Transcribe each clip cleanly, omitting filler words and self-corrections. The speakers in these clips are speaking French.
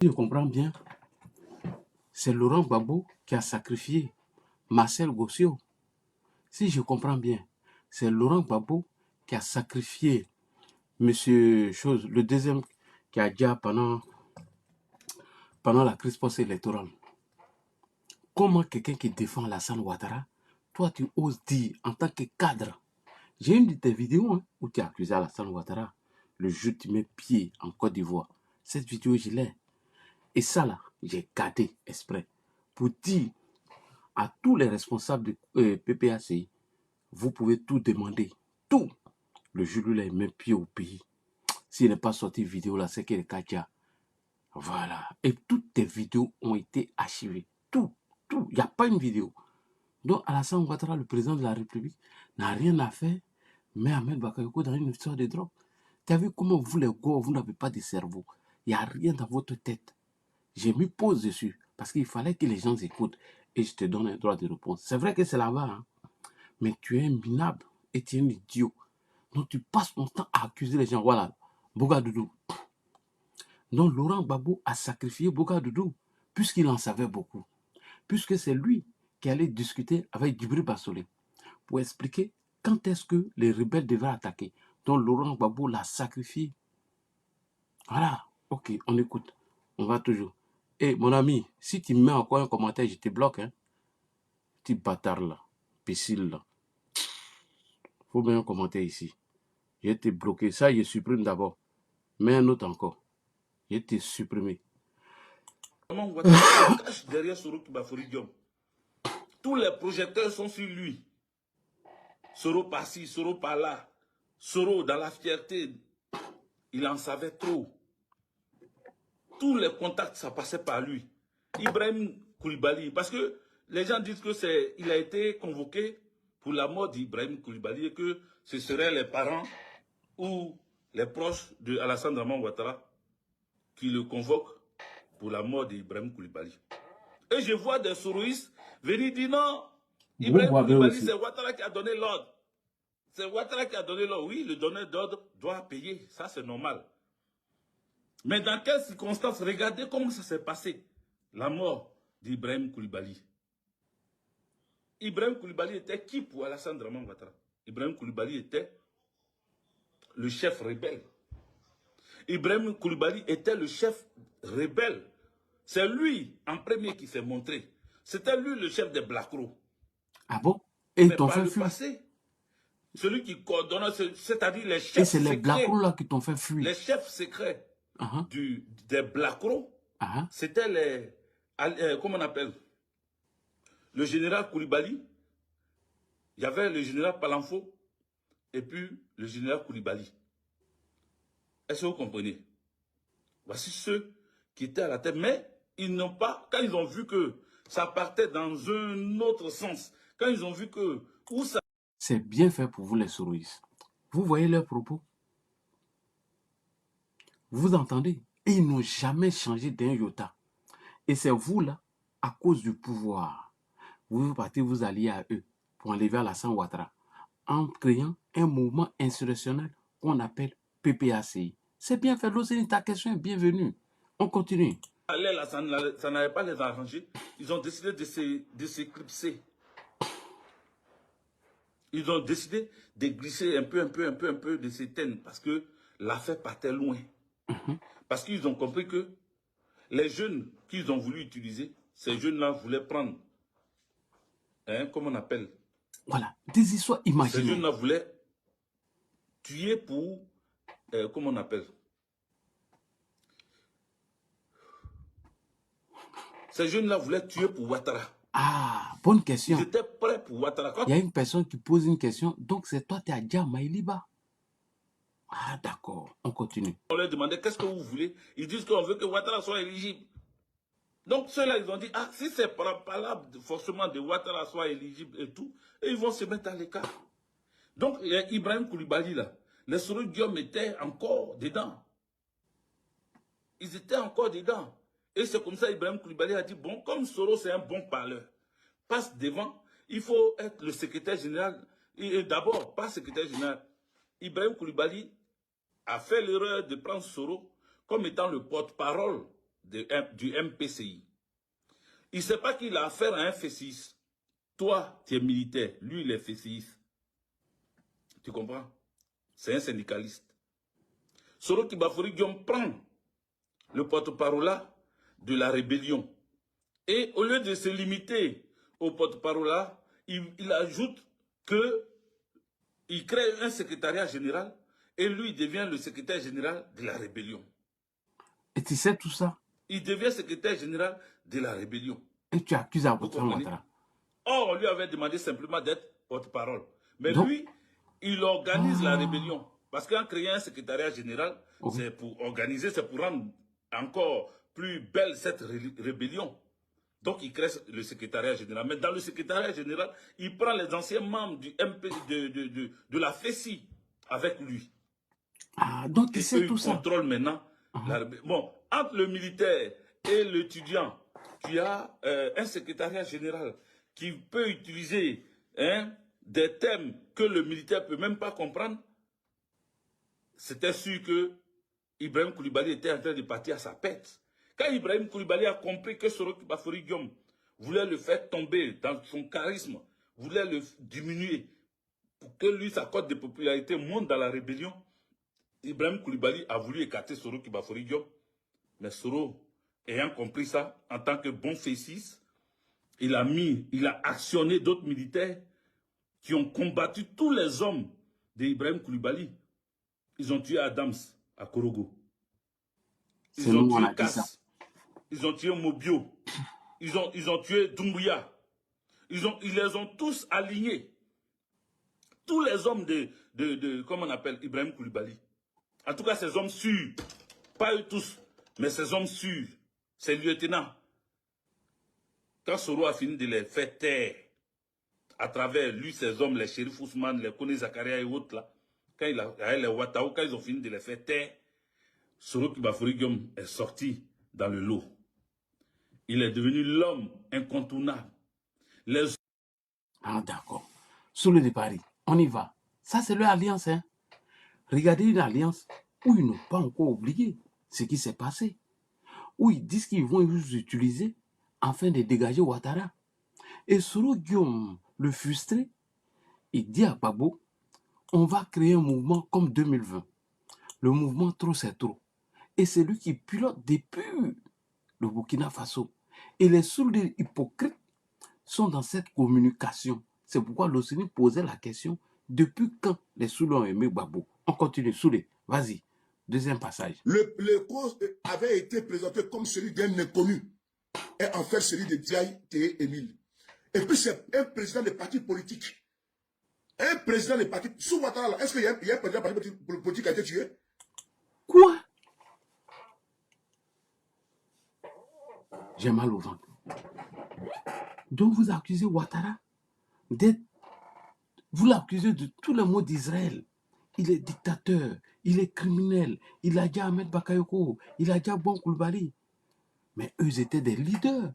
Si je comprends bien, c'est Laurent Gbagbo qui a sacrifié Marcel Gossio. Si je comprends bien, c'est Laurent Gbagbo qui a sacrifié Monsieur Chose, le deuxième qui a dit pendant la crise post-électorale. Comment quelqu'un qui défend Alassane Ouattara, toi tu oses dire en tant que cadre, j'ai une de tes vidéos où tu as accusé Alassane Ouattara le jour où tu mets pied en Côte d'Ivoire. Cette vidéo, je l'ai. Et ça là, j'ai gardé exprès pour dire à tous les responsables de PPACI, vous pouvez tout demander, tout. Le jour où il met pied au pays, s'il n'est pas sorti vidéo là, c'est qu'il est Katia. Voilà. Et toutes tes vidéos ont été archivées. Tout. Il n'y a pas une vidéo. Donc Alassane Ouattara, le président de la République, n'a rien à faire, mais Ahmed Bakayoko dans une histoire de drogue. Tu as vu comment vous les gars, vous n'avez pas de cerveau. Il n'y a rien dans votre tête. J'ai mis pause dessus parce qu'il fallait que les gens écoutent et je te donne un droit de réponse. C'est vrai que c'est là-bas, hein, mais tu es un minable et tu es un idiot. Donc tu passes ton temps à accuser les gens. Voilà, Bougadoudou. Donc Laurent Gbagbo a sacrifié Bougadoudou puisqu'il en savait beaucoup. Puisque c'est lui qui allait discuter avec Djibril Bassolé pour expliquer quand est-ce que les rebelles devraient attaquer. Donc Laurent Gbagbo l'a sacrifié. Voilà, ok, on écoute. On va toujours. Et mon ami, si tu mets encore un commentaire, je te bloque. Hein. Petit bâtard là, imbécile là. Faut bien un commentaire ici. Je t'ai bloqué. Ça, je supprime d'abord. Mets un autre encore. Je t'ai supprimé. Derrière tous les projecteurs sont sur lui. Soro par-ci, Soro par-là. Soro dans la fierté. Il en savait trop. Tous les contacts, ça passait par lui. Ibrahim Koulibaly, parce que les gens disent que il a été convoqué pour la mort d'Ibrahim Koulibaly et que ce seraient les parents ou les proches de Alassane Draman Ouattara qui le convoquent pour la mort d'Ibrahim Koulibaly. Et je vois des soroïstes venir dire non, Ibrahim Koulibaly, c'est Ouattara qui a donné l'ordre. C'est Ouattara qui a donné l'ordre. Oui, le donneur d'ordre doit payer, ça c'est normal. Mais dans quelles circonstances? Regardez comment ça s'est passé, la mort d'Ibrahim Koulibaly. Ibrahim Koulibaly était qui pour Alassane Draman Ouattara? Ibrahim Koulibaly était le chef rebelle. Ibrahim Koulibaly était le chef rebelle. C'est lui, en premier, qui s'est montré. C'était lui le chef des Blacro. Ah bon? Et mais par le fuir. Passé, celui qui coordonne, c'est-à-dire les chefs secrets. Et c'est les Blacro là qui t'ont fait fuir. Les chefs secrets des Blacro, c'était les... comment on appelle? Le général Koulibaly, il y avait le général Palanfo, et puis le général Koulibaly. Est-ce que vous comprenez? Voici ceux qui étaient à la tête, mais ils n'ont pas, quand ils ont vu que ça partait dans un autre sens, quand ils ont vu que où ça... C'est bien fait pour vous les souris. Vous voyez leurs propos? Vous entendez? Et ils n'ont jamais changé d'un iota. Et c'est vous là, à cause du pouvoir, vous partez vous allier à eux pour enlever Alassane Ouattara en créant un mouvement insurrectionnel qu'on appelle PPACI. C'est bien fait, Loseni, ta question est bienvenue. On continue. Là, ça n'avait pas les arrangé. Ils ont décidé de s'éclipser. Ils ont décidé de glisser un peu de ces thèmes parce que l'affaire partait loin. Parce qu'ils ont compris que les jeunes qu'ils ont voulu utiliser, ces jeunes-là voulaient prendre, comment on appelle? Voilà, des histoires imaginaires. Ces jeunes-là voulaient tuer pour, comment on appelle? Ces jeunes-là voulaient tuer pour Ouattara. Ah, bonne question. Ils étaient prêts pour Ouattara. Il y a une personne qui pose une question, donc c'est toi, tu as dit à Maïliba. Ah, d'accord, on continue. On leur demandait, qu'est-ce que vous voulez? Ils disent qu'on veut que Ouattara soit éligible. Donc ceux-là, ils ont dit, ah, si c'est pas là forcément de Ouattara soit éligible et tout, et ils vont se mettre à l'écart. Donc Ibrahim Koulibaly, là, les Soro Guillaume étaient encore dedans. Ils étaient encore dedans. Et c'est comme ça Ibrahim Koulibaly a dit, bon, comme Soro c'est un bon parleur, passe devant, il faut être le secrétaire général. Et d'abord, pas secrétaire général. Ibrahim Koulibaly a fait l'erreur de prendre Soro comme étant le porte-parole du MPCI. Il ne sait pas qu'il a affaire à un FCI. Toi, tu es militaire, lui, il est FCI. Tu comprends? C'est un syndicaliste. Soro Kibafori Guillaume prend le porte-parole de la rébellion. Et au lieu de se limiter au porte-parole, il ajoute qu'il crée un secrétariat général et lui devient le secrétaire général de la rébellion. Et tu sais tout ça? Il devient secrétaire général de la rébellion. Et tu accuses Aboussalam Ouattara. Or, on lui avait demandé simplement d'être porte-parole. Mais Donc, lui, il organise la rébellion. Parce qu'en créant un secrétariat général, c'est pour organiser, c'est pour rendre encore plus belle cette rébellion. Donc, il crée le secrétariat général. Mais dans le secrétariat général, il prend les anciens membres du MP, de la FECI avec lui. Ah, donc tu sais tout ça. Il contrôle maintenant. Bon, entre le militaire et l'étudiant, tu as un secrétariat général qui peut utiliser des thèmes que le militaire ne peut même pas comprendre. C'était sûr que Ibrahim Koulibaly était en train de partir à sa pète. Quand Ibrahim Koulibaly a compris que Soro Kibafori Guillaume voulait le faire tomber dans son charisme, voulait le diminuer, pour que lui, sa cote de popularité monte dans la rébellion, Ibrahim Koulibaly a voulu écarter Soro Kibafori Guillaume. Mais Soro, ayant compris ça, en tant que bon fils, il a actionné d'autres militaires qui ont combattu tous les hommes d'Ibrahim Koulibaly. Ils ont tué Adams à Korogo. Ils ont tué Kass. Ils ont tué Mobio. Ils ont tué Doumbouya. Ils les ont tous alignés. Tous les hommes comment on appelle, Ibrahim Koulibaly. En tout cas, ces hommes sûrs. Pas eux tous, mais ces hommes sûrs. Ces lieutenants. Quand Soro a fini de les faire taire, à travers lui, ces hommes, les shérifs Ousmane, les Kone Zakaria et autres, là, quand les Ouattao, quand ils ont fini de les faire taire, Soro Kibafori Guillaume est sorti dans le lot. Il est devenu l'homme incontournable. Ah, d'accord. Sous le de Paris, on y va. Ça, c'est leur alliance. Hein? Regardez une alliance où ils n'ont pas encore oublié ce qui s'est passé. Où ils disent qu'ils vont vous utiliser afin de dégager Ouattara. Et Soro Guillaume, le frustré, il dit à Gbagbo, on va créer un mouvement comme 2020. Le mouvement trop, c'est trop. Et c'est lui qui pilote depuis le Burkina Faso. Et les soldats hypocrites sont dans cette communication. C'est pourquoi l'OCNU posait la question, depuis quand les Soulés ont aimé Gbagbo? On continue, Soulé, vas-y. Deuxième passage. Le cause avait été présenté comme celui d'un inconnu et en fait celui de Diaye Théé Émile. Et puis c'est un président de parti politique. Un président de parti... Sous Ouattara, est-ce qu'il y a un président de parti politique qui a été tué? Quoi? J'ai mal au ventre. Donc vous accusez Ouattara d'être... Vous l'accusez de tous les maux d'Israël. Il est dictateur, il est criminel, il a dit Ahmed Bakayoko, il a dit Bon Koulibaly. Mais eux étaient des leaders.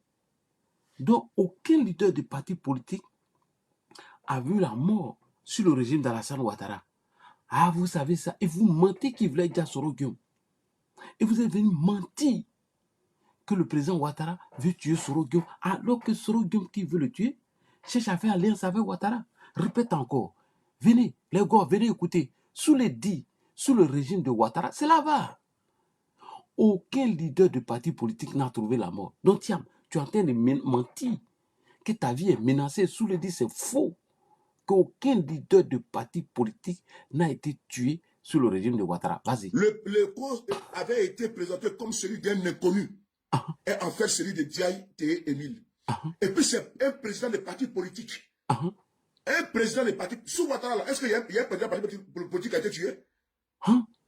Donc aucun leader de parti politique a vu la mort sur le régime d'Alassane Ouattara. Ah, vous savez ça. Et vous mentez qu'il voulait dire Soro Guillaume. Et vous êtes venu mentir que le président Ouattara veut tuer Soro Guillaume, alors que Soro Guillaume qui veut le tuer cherche à faire alliance avec Ouattara. Répète encore. Venez, les gars, venez écouter. Sous le régime de Ouattara, c'est là-bas. Aucun leader de parti politique n'a trouvé la mort. Donc, tiens, tu es en train de mentir que ta vie est menacée. Sous le dit, c'est faux. Qu'aucun leader de parti politique n'a été tué sous le régime de Ouattara. Vas-y. Le cause avait été présenté comme celui d'un inconnu. Et en fait celui de Diaye Théé Émile. Et puis c'est un président de parti politique. Un président de parti... Sous Ouattara, là, est-ce qu'il y a un président de parti politique qui a été tué?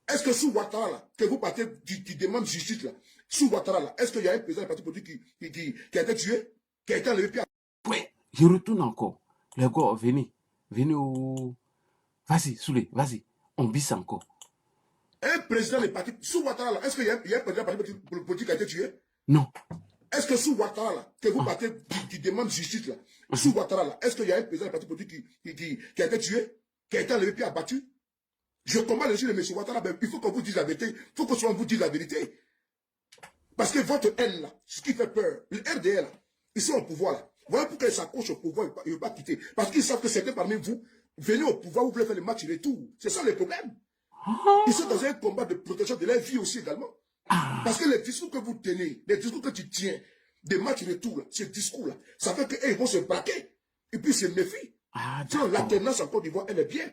Est-ce que sous Ouattara, là, que vous partez qui demande justice, là, sous Ouattara, là, est-ce qu'il y a un président de parti politique qui a été tué? Qui a été enlevé? Oui, je retourne encore. Les gars, venez. Venez au... Vas-y, Soulé, vas-y. On bisse encore. Un président de parti... Sous Ouattara, là, est-ce qu'il y a un président de parti politique qui a été tué? Non. Est-ce que sous Ouattara, là, que vous partez qui demande justice, là, sous Ouattara, là, est-ce qu'il y a un président de parti politique qui a été tué? Qui a été enlevé puis abattu? Je combats le sujet de M. Ouattara, ben, il faut qu'on vous dise la vérité. Il faut qu'on vous dise la vérité. Parce que votre haine, là, ce qui fait peur, le RDR, là, ils sont au pouvoir, là. Voilà pourquoi ils s'accrochent au pouvoir, ils ne veulent pas quitter. Parce qu'ils savent que certains parmi vous, venez au pouvoir, vous voulez faire le match retour. C'est ça le problème. Ils sont dans un combat de protection de leur vie aussi également. Parce que les discours que vous tenez, les discours que tu tiens, des matchs retour, là, ces discours-là, ça fait qu'ils vont se braquer. Et puis ils se méfient. Sinon, l'alternance en Côte d'Ivoire, elle est bien.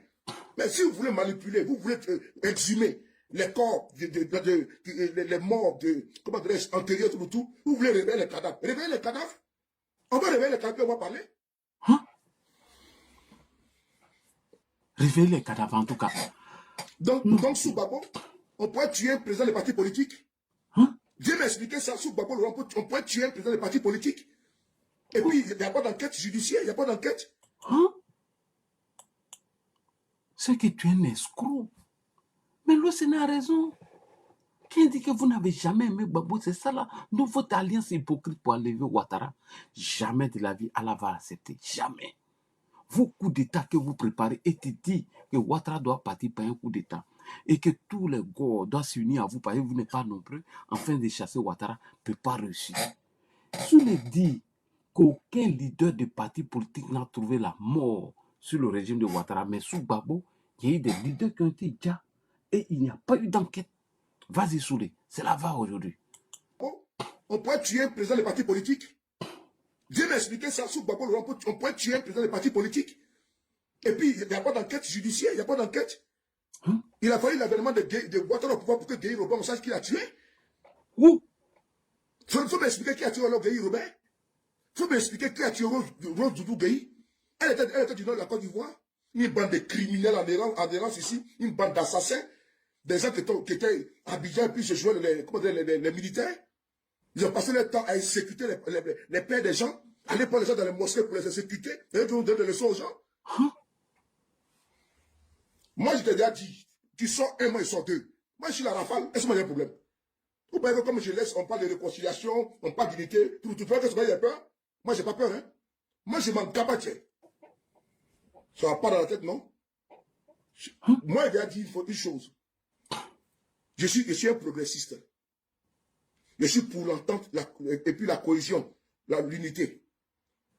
Mais si vous voulez manipuler, vous voulez exhumer les corps, les morts, comment dirais-je, antérieurs, tout, vous voulez réveiller les cadavres. Réveiller les cadavres. On va réveiller les cadavres, on va parler. Réveiller les cadavres, en tout cas. Donc sous Babo, on pourrait tuer un président des partis politiques. Dieu m'a expliqué ça, sous Babo, on pourrait tuer un président des partis politiques. Et puis, il n'y a pas d'enquête judiciaire, il n'y a pas d'enquête. C'est que tu es un escroc. Mais le Sénat a raison. Qui dit que vous n'avez jamais aimé Gbagbo, c'est ça là. Donc votre alliance hypocrite pour enlever Ouattara, jamais de la vie Allah va accepter. Jamais. Vos coups d'État que vous préparez et tu dis que Ouattara doit partir par un coup d'État et que tous les gars doivent s'unir à vous parce que vous n'êtes pas nombreux afin de chasser Ouattara, ne peut pas réussir. Je l'ai dit qu'aucun leader de parti politique n'a trouvé la mort sur le régime de Ouattara, mais sous Gbagbo, il y a eu des leaders qui ont été déjà et il n'y a pas eu d'enquête. Vas-y, Soulé, c'est la va aujourd'hui. On pourrait tuer un président des partis politiques. Dieu m'a expliqué ça sous Gbagbo, on pourrait tuer un président des partis politiques. Et puis, il n'y a pas d'enquête judiciaire, il n'y a pas d'enquête. Il a fallu l'avènement de Ouattara au pouvoir pour que Gueye Robert, on sache qu'il a tué. Où? Il faut m'expliquer qui a tué alors Gueye Robert. Il faut m'expliquer qui a tué Rose Doudou Gueye. Elle était du nord de la Côte d'Ivoire. Une bande de criminels en errance ici, une bande d'assassins. Des gens qui étaient à Abidjan, puis se jouaient les militaires. Ils ont passé leur temps à exécuter les pères des gens, aller prendre les gens dans les mosquées pour les exécuter, et ils donnent des leçons aux gens. Moi, je t'ai déjà dit, tu sors un, moi, je sors deux. Moi, je suis la rafale, est-ce qu'il y a un problème? Vous voyez que comme je laisse, on parle de réconciliation, on parle d'unité, tout le que il y a peur? Moi, j'ai pas peur, hein. Moi, je m'en cabatte. Ça va pas dans la tête, non? Moi, il a dit, il faut une chose. Je suis un progressiste. Je suis pour l'entente et puis la cohésion, l'unité.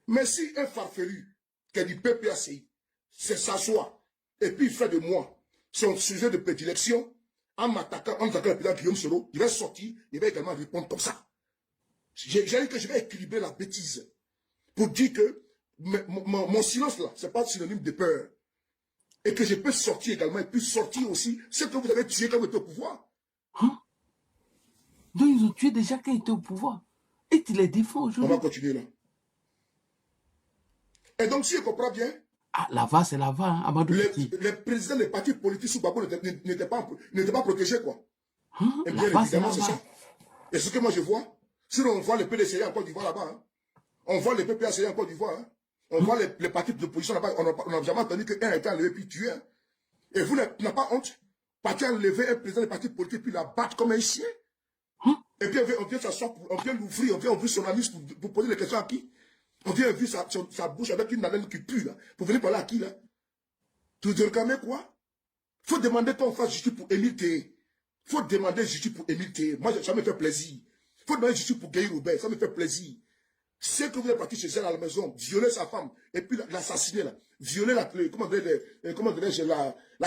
Mais si un farfelu qui a du PPACI s'assoit et puis il fait de moi son sujet de prédilection, en m'attaquant le président Guillaume Soro, il va sortir, il va également répondre comme ça. J'ai dit que je vais équilibrer la bêtise pour dire que mon silence là, ce n'est pas synonyme de peur. Et que je peux sortir également, et puis sortir aussi ce que vous avez tué quand vous êtes au pouvoir. Donc ils ont tué déjà quand ils étaient au pouvoir. Et tu les défends aujourd'hui. On va continuer là. Et donc, si je comprends bien, là-bas, c'est là-bas, hein, Amadou Kiti. Les présidents des partis politiques sous Gbagbo n'étaient pas protégés, quoi. Et bien évidemment, c'est ça. Et ce que moi je vois, sinon on voit les PDCI en Côte d'Ivoire là-bas, hein. On voit les PPACI en Côte d'Ivoire, hein. On voit les partis d'opposition là-bas, on n'a jamais entendu qu'un a été enlevé puis tué. Hein. Et vous n'avez pas honte, partir enlever un président des partis politiques puis la battre comme un chien. Et puis on vient s'asseoir, on vient l'ouvrir, on vient ouvrir son anus pour poser les questions à qui? On vient ouvrir sa bouche avec une haleine qui pue, là. Pour venir parler à qui, là? Tu veux réclamer quoi? Il faut demander qu'on fasse justice pour Émile Théé. Il faut demander justice pour Émile Théé. Moi, ça me fait plaisir. Il faut demander justice pour Gueye Robert. Ça me fait plaisir. C'est que vous êtes parti chez elle à la maison, violer sa femme, et puis l'assassiner, là. Violer la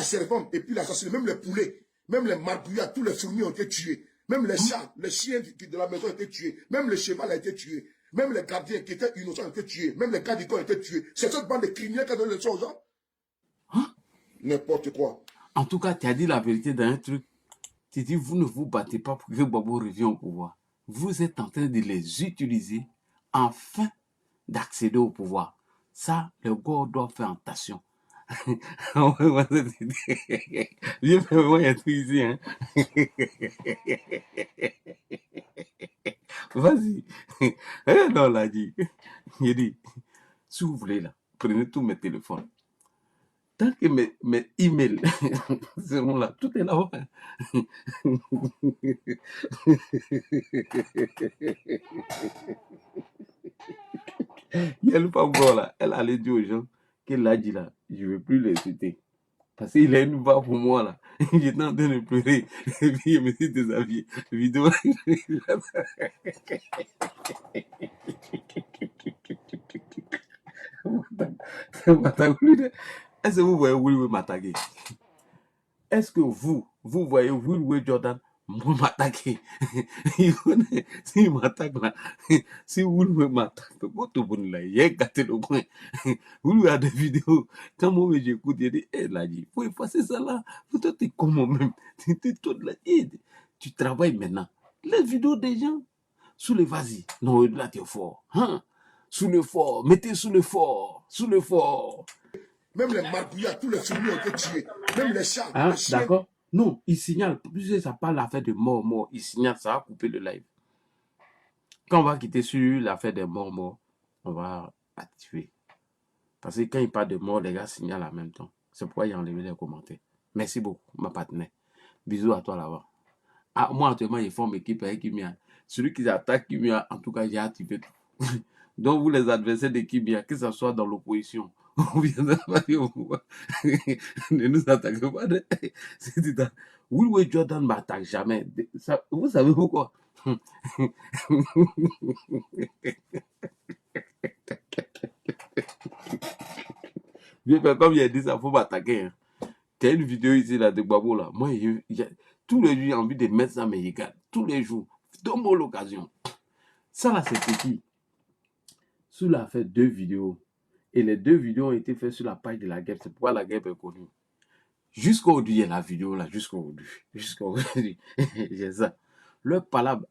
servante, et puis l'assassiner. Même les poulets, même les margouillards, tous les fourmis ont été tués. Même les chats, les chiens de la maison ont été tués. Même le cheval a été tué. Même les gardiens qui étaient innocents ont été tués. Même les gardes ont été tués. C'est cette bande de criminels qui a donné les choses aux gens. N'importe quoi. En tout cas, tu as dit la vérité dans un truc. Tu dis, vous ne vous battez pas pour que Gbagbo revienne au pouvoir. Vous êtes en train de les utiliser afin d'accéder au pouvoir. Ça, les gars doivent faire attention. Viens faire moi un truc ici, hein. Vas-y. Non, là, dit. Il dit, si vous voulez, là, prenez tous mes téléphones. Tant que mes emails seront là, tout est là-bas. Il y a le femme là, elle allait dire aux gens qu'elle a dit là, je ne veux plus les citer. Parce qu'il a une voix pour moi, là. J'étais en train de pleurer. Et puis, je me suis déshabillé. Vidéo. Est-ce que vous voyez Will m'attaquer? Est-ce que vous voyez Will Jordan m'attaquer? S'il m'attaque là, si Will m'attaque, il y a gâté le coin. Will a des vidéos. Quand moi j'écoute, il dit, eh là, il faut effacer ça là. Toi, t'es comment même? Tu travailles maintenant. Les vidéos des gens, sous le vas-y. Non, là, t'es fort. Hein? Sous le fort, mettez sous le fort, sous le fort. Même les margouillards, tous les fourmis ont été tués. Même les chats, Hein, les chiens. d'accord? Non, il signale. Puisque ça parle l'affaire de mort, il signale, ça va couper le live. Quand on va quitter sur l'affaire des morts, on va activer. Parce que quand il parle de mort, les gars signalent en même temps. C'est pourquoi il a enlevé les commentaires. Merci beaucoup, ma partenaire. Bisous à toi là-bas. Ah, moi, actuellement, ils forment équipe avec Kimia. Celui qui attaque Kimia, en tout cas, j'ai activé tout. Donc, vous, les adversaires de Kimia, que ce soit dans l'opposition, on viendra pas ne nous attaquez pas. Will Jordan ne m'attaque jamais. Ça, vous savez pourquoi? Comme il a dit ça, il faut m'attaquer. Hein. Il y a une vidéo ici là, de Babo là. Moi, tous les jours, j'ai envie de mettre ça, mais regarde. Tous les jours. Donne-moi l'occasion. Ça là, c'est qui? Soul a fait 2 vidéos. Et les 2 vidéos ont été faites sur la page de la guerre. C'est pourquoi la guerre est connue. Jusqu'aujourd'hui, il y a la vidéo là. Jusqu'aujourd'hui. J'ai ça. Le palabre,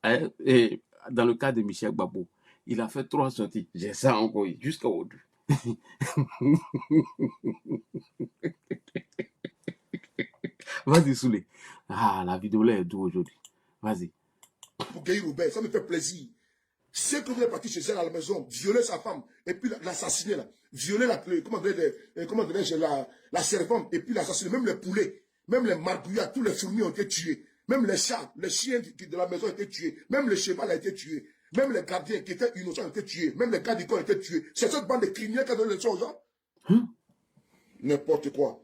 dans le cas de Michel Babo, il a fait 3 sorties. J'ai ça encore jusqu'à aujourd'hui. Vas-y, Soulé. Ah, la vidéo là est d'où aujourd'hui? Vas-y. Pour Guy Robert, ça me fait plaisir. C'est que vous êtes parti chez elle à la maison, violer sa femme, et puis l'assassiner là. Violer la servante, et puis l'assassiner. Même les poulets, même les margouillards, tous les fourmis ont été tués. Même les chats, les chiens de la maison ont été tués. Même le cheval a été tué. Même les gardiens qui étaient innocents ont été tués. Même les gardes du corps ont été tués. C'est cette bande de criminels qui a donné le sang aux gens. N'importe quoi.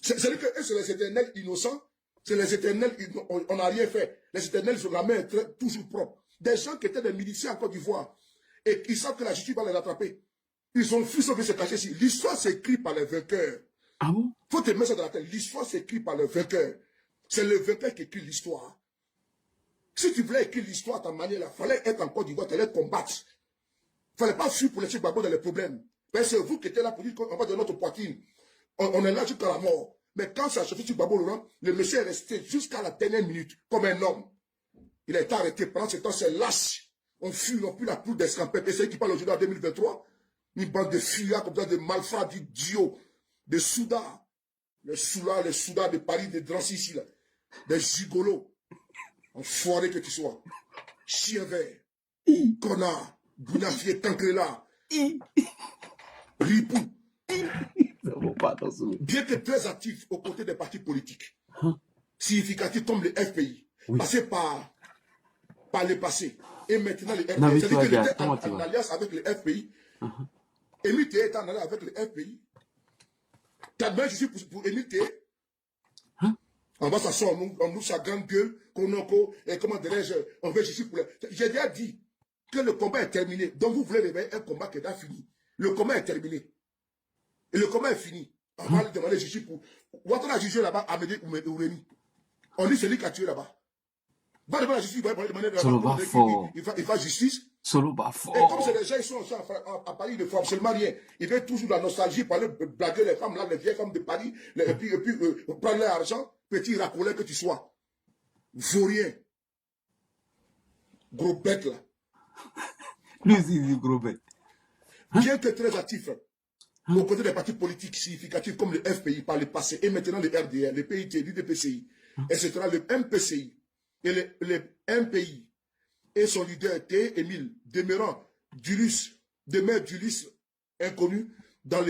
C'est-à-dire que c'est les éternels innocents. C'est les éternels, on n'a rien fait. Les éternels, sur la main toujours propre. Des gens qui étaient des miliciens en Côte d'Ivoire et qui savent que la justice va les rattraper. Ils ont fui, sauf que se cacher ici. L'histoire s'écrit par les vainqueurs. Ah bon? Faut te mettre ça dans la tête. L'histoire s'écrit par les vainqueurs. C'est le vainqueur qui écrit l'histoire. Si tu voulais écrire l'histoire à ta manière, il fallait être en Côte d'Ivoire, tu allais combattre. Il ne fallait pas fuir pour les Gbagbo dans les problèmes. Mais c'est vous qui étiez là pour dire qu'on va de notre poitrine. On est là jusqu'à la mort. Mais quand ça a chauffé sur Gbagbo Laurent, le monsieur est resté jusqu'à la dernière minute comme un homme. Il a été arrêté. Pendant ce temps, c'est lâche. On fuit, on n'a plus la poule d'escampette. Et c'est qui parle aujourd'hui en 2023. Une bande de fuyards comme ça, de malfrats, d'idiots, de soudards. Les soudards de Paris, de Drancy ici, là. Des gigolos. Enfoiré que tu sois. Chien vert. Connard. Bounafié, Tankrela. Ripou. Bien que très actif aux côtés des partis politiques, significatifs comme le FPI, passé par le passé, et maintenant le FPI. C'est-à-dire qu'il était en alliance avec le FPI. Émile Théé est en alliance avec le FPI. T'as bien justice pour Émile Théé. On va s'asseoir, on nous sa grande gueule, et comment dirais-je, on veut justice pour les... J'ai déjà dit que le combat est terminé. Donc vous voulez réveiller un combat qui est déjà fini. Le combat est terminé. Et le combat est fini. On va lui demander justice pour... Ouattara a jugé là-bas, Amédée ou Rémi. On dit celui qui a tué là-bas. Va demander la justice, il va demander il va justice. Solo bas fort. Et comme c'est des gens, ils sont à Paris, ils ne font absolument rien. Ils veulent toujours la nostalgie, parler, blaguer les femmes là, les vieilles femmes de Paris, et puis prendre leur argent, petit racoleur que tu sois. Vaurien. Gros bête là. Lui aussi, il dit gros bête. Bien que très actif, aux côtés des partis politiques significatifs comme le FPI par le passé, et maintenant le RDR, le PIT, l'UDPCI, etc., le MPCI, et le MPI, et son leader T. Émile, demeurant Dulis inconnu dans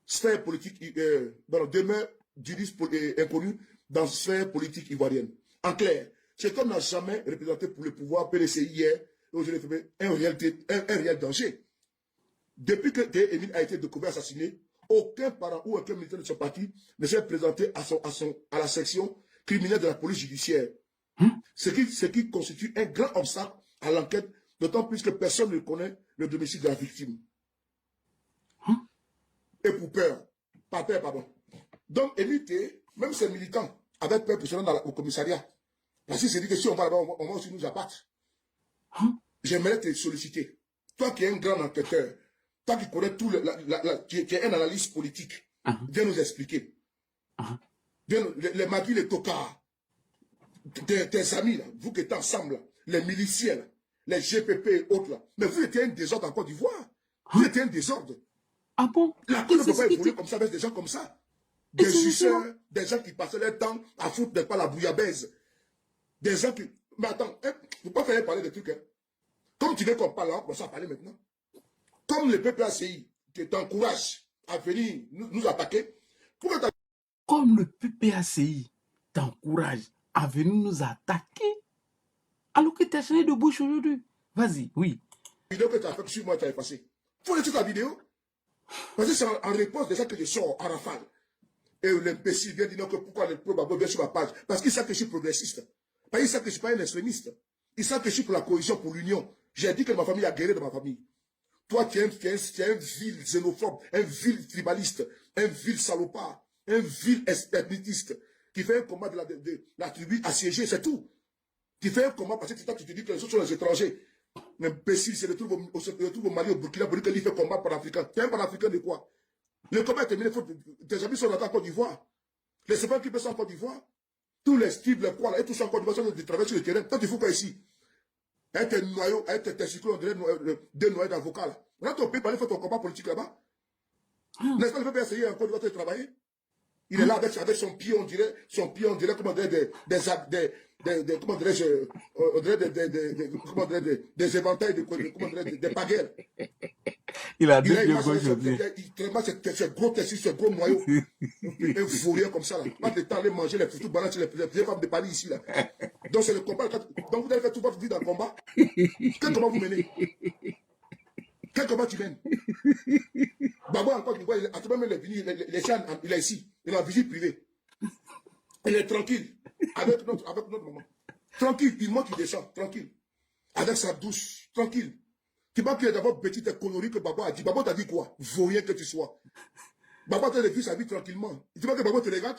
sphère politique, demeure Dulis inconnu dans sphère politique ivoirienne. En clair, cet homme n'a jamais représenté pour le pouvoir PDCI hier, aujourd'hui un réel danger. Depuis que Théé Émile a été découvert assassiné, aucun parent ou aucun militaire de son parti ne s'est présenté à la section criminelle de la police judiciaire. Ce qui constitue un grand obstacle à l'enquête, d'autant plus que personne ne connaît le domicile de la victime. Et pour peur, pas peur, pardon. Donc, Émile Théé, même ses militants, avaient peur pour se rendre au commissariat. Parce qu'il s'est dit que si on va là-bas, on va aussi nous abattre. J'aimerais te solliciter. Toi qui es un grand enquêteur, toi qui connais tout, qui es un analyste politique, viens nous expliquer. Les Magui, les Tocards, tes amis, là, vous qui êtes ensemble, là, les miliciens, là, les GPP et autres, là, mais vous étiez un désordre en Côte d'Ivoire. Vous étiez un désordre. Ah bon? La Côte ne peut pas évoluer comme ça avec des gens comme ça. Des suceurs, des gens qui passaient leur temps à foutre des pas la bouillabaisse. Des gens qui... Mais attends, hein, vous ne pouvez pas faire parler de trucs. Hein. Comme tu veux qu'on parle, on commence à parler maintenant. Comme le PPACI qui t'encourage à venir nous attaquer, pourquoi comme le PPACI t'encourage à venir nous attaquer, alors que tu as changé de bouche aujourd'hui. Vas-y, oui. La vidéo que tu as faite sur moi, tu as effacé. Faut laisser ta vidéo. Parce que c'est en réponse déjà que je sors en rafale. Et l'imbécile vient dire que pourquoi le pro-babo vient sur ma page. Parce qu'il sait que je suis progressiste. Parce qu'il sait que je ne suis pas un extrémiste. Il sait que je suis pour la cohésion, pour l'union. J'ai dit que ma famille a guéri de ma famille. Toi, tu es un vil xénophobe, un vil tribaliste, un vil salopard, un vil ethniciste qui fait un combat de la tribu assiégée, c'est tout. Tu fais un combat parce que toi, tu te dis que les autres sont les étrangers. L'imbécile se retrouve au Mali, au Burkina, pour dire qu'il fait combat panafricain. Tu es un panafricain de quoi? Le combat est terminé, tes amis sont en Côte d'Ivoire. Les servants qui sont en Côte d'Ivoire, tous les styles, les poids, et tous sont en Côte d'Ivoire, sont de travailler sur le terrain. Toi, tu fous quoi ici? Avec tes noyaux, avec tes testicules, on dirait deux noyaux d'avocats là. Là, ton pays, il fait ton combat politique là-bas. N'est-ce pas, le peuple essayer en Côte d'Ivoire de travailler? Il est là avec son pied, on dirait, comment dire, comment dirais-je, des éventails, des baguettes. Il a dit que aujourd'hui. Il tremble ce gros testicule, ce gros noyau. Un fourrier comme ça, là. Pas de temps aller manger les foutous bananes, les femmes de Paris ici, là. Donc, c'est le combat. Donc, vous avez fait toute votre vie dans le combat. Quel combat vous menez? Quel combat tu mènes? Babo, encore une fois, les chiens, il est ici. Il est en visite privée. Il est tranquille. Avec notre maman. Tranquille. Il monte, il descend. Tranquille. Avec sa douche. Tranquille. Tu vois qu'il est d'abord petite connerie que Babo a dit. Babo t'a dit quoi? Vaurien que tu sois. Babo t'a vécu sa vie tranquillement. Tu vois que Babo te regarde?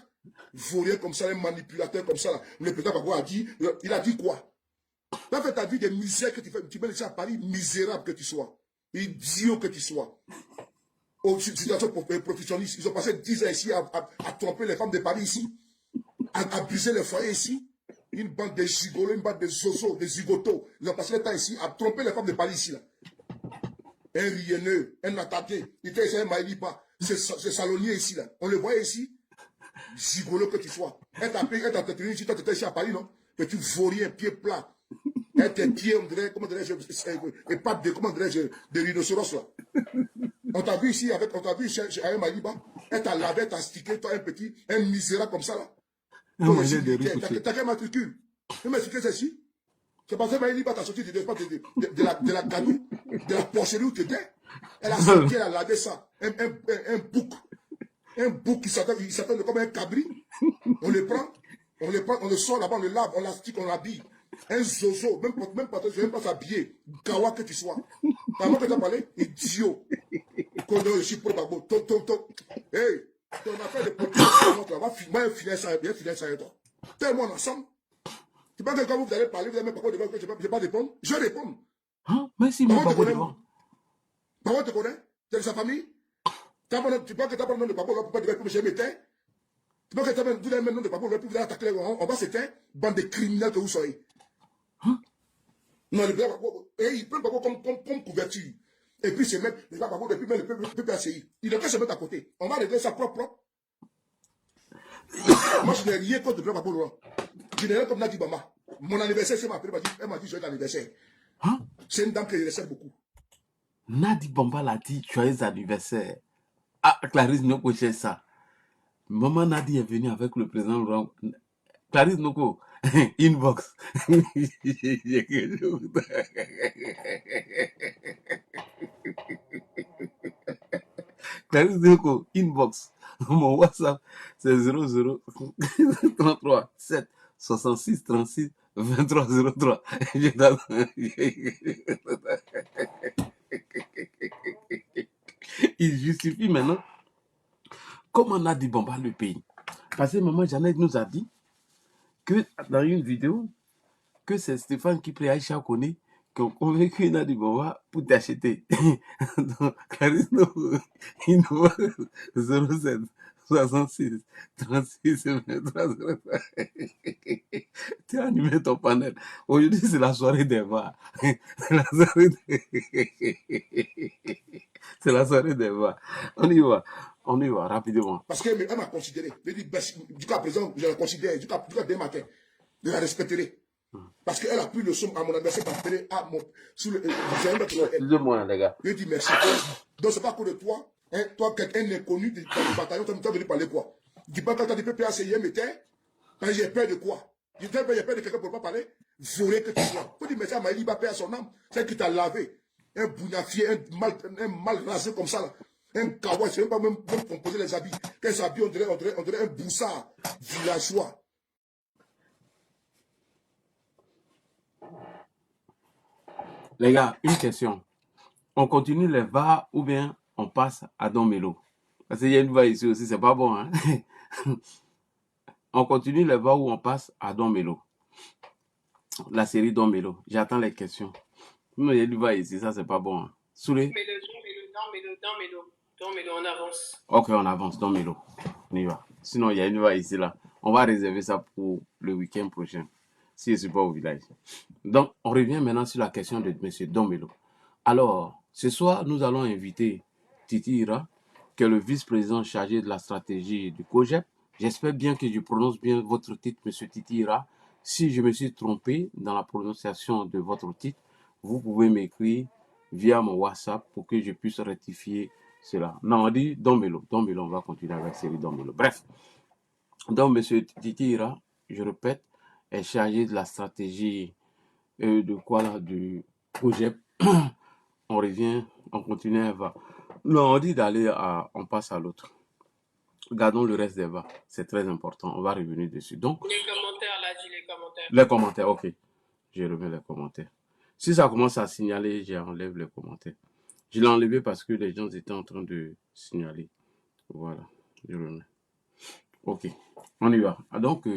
Vaurien comme ça, un manipulateur comme ça. Là. Le président Babo a dit. Il a dit quoi? Tu as fait ta vie de misère que tu fais. Tu mets ici à Paris, misérable que tu sois. Idiot que tu sois. Aux situations professionnelles. Ils ont passé 10 ans ici à tromper les femmes de Paris ici. À briser les foyers ici. Une bande de gigolos, une bande de zozo, de zigotos. Ils ont passé le temps ici à tromper les femmes de Paris ici. Là. Un rienneux, un attaqué. Il était ici un maïlipa. C'est salonnier ici. Là. On le voyait ici. Gigolo que tu sois. Elle t'a pris, elle t'a tenu ici. Toi, tu étais ici à Paris, non? Mais tu vaurien, pied plat. Et tes pieds, on dirait, comment dirais-je, et pattes de, comment dirais-je, de rhinocéros, là. On t'a vu ici, on t'a vu chez un Maliba. Elle t'a lavé, t'a stické, toi, un misérable comme ça, là. T'as quel matricule? Le matricule, c'est ici. C'est parce que Maliba t'a sorti de la gadoue, de la porcherie où tu étais. Elle a sorti, elle a lavé ça. Un bouc. Un bouc qui s'appelle comme un cabri. On le prend, on le sort là-bas, on le lave, on l'astique, on l'habille. Un zozo, même pas s'habiller, gawa que tu sois. Avant que tu as parlé, idiot. Quand je suis pro babo, hey, ton affaire de politique, va finir ça, bien finir ça et toi. Tellement ensemble. Tu penses que quand vous allez parler, vous allez même pas devant que je ne vais pas répondre? Je réponds. Hein? Merci, mon papa. Papa te connaît? Tu es de sa famille? Tu penses que tu n'as pas le nom de papa, on va pas dire que je m'éteins? Tu penses que tu as le nom de papa, on va attaquer, on va s'éteindre, bande de criminels que vous soyez. Hein? Non, ils prennent Babo comme couverture. Et puis, c'est même, les gars, Babo, depuis même le PPACI. Il devrait se mettre à côté. On va régler ça propre. Moi, je n'ai rien contre le Babo Laurent. Je n'ai rien comme Nadi Bama. Mon anniversaire, elle m'a dit joyeux anniversaire. Hein? C'est une dame qui respecte beaucoup. Nadi Bamba l'a dit joyeux anniversaire. Ah, Clarisse Noko, c'est ça. Maman Nadi est venue avec le président Laurent. Clarisse Noko. Inbox. Clarisse Deco, inbox. Mon WhatsApp, c'est 00 33 7 66 36 23 03. Je donne- Il justifie maintenant comment on a dit bon, bah, le pays. Parce que maman Jeannette nous a dit que dans une vidéo, que c'est Stéphane qui prie Aïcha Kone qui ont convaincu Nadi Bamba pour t'acheter. Donc, Clarisse, il nous voit 07 66 36 23 03. Tu as animé ton panel. Aujourd'hui, c'est la soirée des VAR. C'est la soirée des... C'est la soirée des VAR. On y va rapidement. Parce qu'elle m'a considéré. Je dis, du cas présent, je la considère. Du cas dès matin, je la respecterai. Parce qu'elle a pris le somme à mon adversaire pour appeler à mon. Excusez-moi, les gars. Je dis merci. Donc, c'est pas que de toi. Hein, toi, quelqu'un inconnu du bataillon, tu as venu parler quoi? Dis pas quand tu as dit PPAC hier, mais quand j'ai peur de quoi? J'ai peur de quelqu'un pour ne pas parler. Volé que tu sois. Faut dire merci à Maëli, il va payer à son âme. C'est qui t'a lavé. Un bougnafier, un mal rasé comme ça. Là. Un kawaii, c'est même pas même composer les habits. Quand s'habille, on dirait un boussard villageois. Les gars, une question. On continue les VAR ou bien on passe à Don Melo? Parce qu'il y a une VAR ici aussi, c'est pas bon. Hein? On continue les VAR ou on passe à Don Melo? La série Don Melo. J'attends les questions. Non, il y a une VAR ici, ça c'est pas bon. Hein? Soulé? Don Melo, on avance. Ok, on avance, Don Melo. On y va. Sinon, il y a une VAR ici là. On va réserver ça pour le week-end prochain. Si je ne suis pas au village. Donc, on revient maintenant sur la question de M. Don Melo. Alors, ce soir, nous allons inviter Titi Ira, qui est le vice-président chargé de la stratégie du COGEP. J'espère bien que je prononce bien votre titre, M. Titi Ira. Si je me suis trompé dans la prononciation de votre titre, vous pouvez m'écrire via mon WhatsApp pour que je puisse rectifier cela. Non, on dit Don Melo. Don Melo, on va continuer avec la série Don Melo. Bref, donc M. Titi Ira, je répète, est chargé de la stratégie de quoi là, du projet. On revient, on continue, non, on dit d'aller on passe à l'autre. Gardons le reste des VAR, c'est très important, on va revenir dessus. Donc, les commentaires, là, dis les commentaires. Les commentaires, ok. Je remets les commentaires. Si ça commence à signaler, j'enlève les commentaires. Je l'ai enlevé parce que les gens étaient en train de signaler. Voilà, je remets. Ok, on y va. Donc,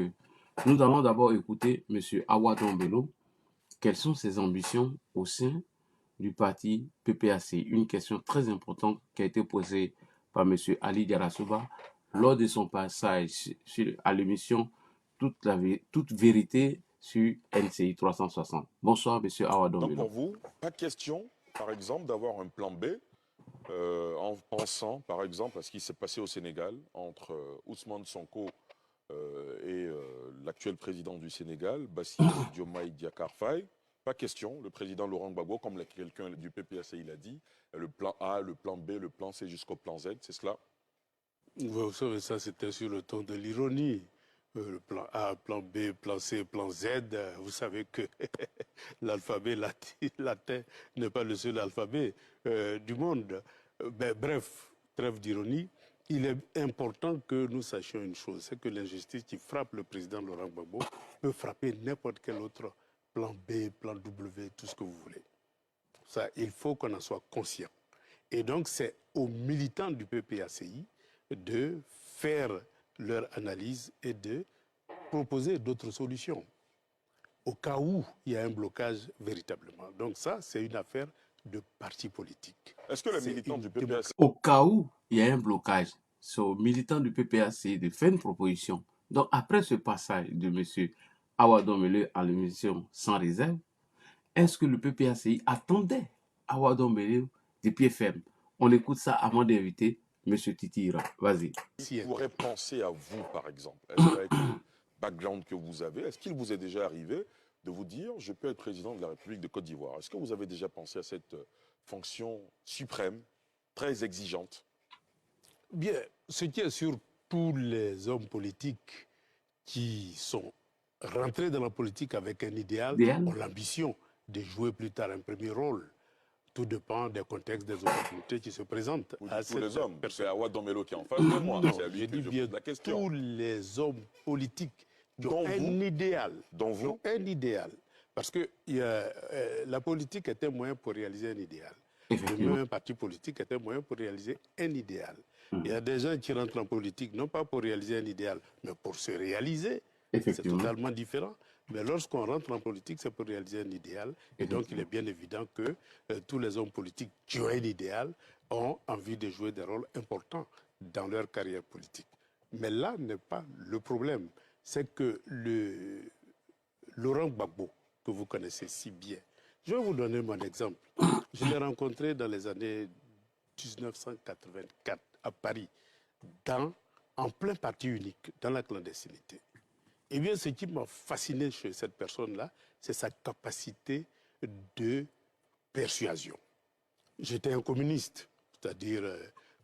nous allons d'abord écouter M. Awadon Bello. Quelles sont ses ambitions au sein du parti PPAC? Une question très importante qui a été posée par M. Ali Diarasouba lors de son passage à l'émission Toute vérité sur NCI 360. Bonsoir, M. Awadon Donc Bello. pour vous, pas question, par exemple, d'avoir un plan B en pensant, par exemple, à ce qui s'est passé au Sénégal entre Ousmane Sonko et l'actuel président du Sénégal, Bassirou Diomaye Diakhar Faye. Pas question, le président Laurent Gbagbo, comme quelqu'un du PPAC il a dit, le plan A, le plan B, le plan C jusqu'au plan Z, c'est cela? Vous savez, ça c'était sur le ton de l'ironie. Le plan A, plan B, plan C, plan Z, vous savez que l'alphabet latin n'est pas le seul alphabet du monde. Bref, trêve d'ironie. Il est important que nous sachions une chose, c'est que l'injustice qui frappe le président Laurent Gbagbo peut frapper n'importe quel autre plan B, plan W, tout ce que vous voulez. Ça, il faut qu'on en soit conscient. Et donc, c'est aux militants du PPACI de faire leur analyse et de proposer d'autres solutions au cas où il y a un blocage véritablement. Donc ça, c'est une affaire de parti politique. Est-ce que les militants du PPAC... Au cas où il y a un blocage, c'est aux militants du PPAC de faire une proposition. Donc après ce passage de M. Awadon Bello à l'émission Sans réserve, est-ce que le PPACI attendait Awadon Bello de pied ferme? On écoute ça avant d'inviter M. Titi Ira. Vas-y. Qui pourrait penser à vous, par exemple? Est-ce qu'avec le background que vous avez, est-ce qu'il vous est déjà arrivé de vous dire « je peux être président de la République de Côte d'Ivoire » Est-ce que vous avez déjà pensé à cette fonction suprême, très exigeante? Bien, ce qui est sur tous les hommes politiques qui sont rentrés dans la politique avec un idéal ont l'ambition de jouer plus tard un premier rôle. tout dépend des contextes, des opportunités qui se présentent. Vous à dites tous les cette hommes. personne. C'est Awa Dombello qui est en face de moi. Non, C'est à je lui que dis je bien pose la question. tous les hommes politiques qui Dont ont un vous idéal. Dont vous Un idéal. Parce que la politique est un moyen pour réaliser un idéal. Effectivement. Demain, un parti politique est un moyen pour réaliser un idéal. Il y a des gens qui rentrent en politique, non pas pour réaliser un idéal, mais pour se réaliser. C'est Effectivement. totalement différent. Mais lorsqu'on rentre en politique, c'est pour réaliser un idéal. Et donc, il est bien évident que tous les hommes politiques qui ont un idéal ont envie de jouer des rôles importants dans leur carrière politique. Mais là n'est pas le problème. C'est que Laurent Gbagbo, que vous connaissez si bien, je vais vous donner mon exemple. Je l'ai rencontré dans les années 1984 à Paris, en plein parti unique, dans la clandestinité. Eh bien, ce qui m'a fasciné chez cette personne-là, c'est sa capacité de persuasion. J'étais un communiste, c'est-à-dire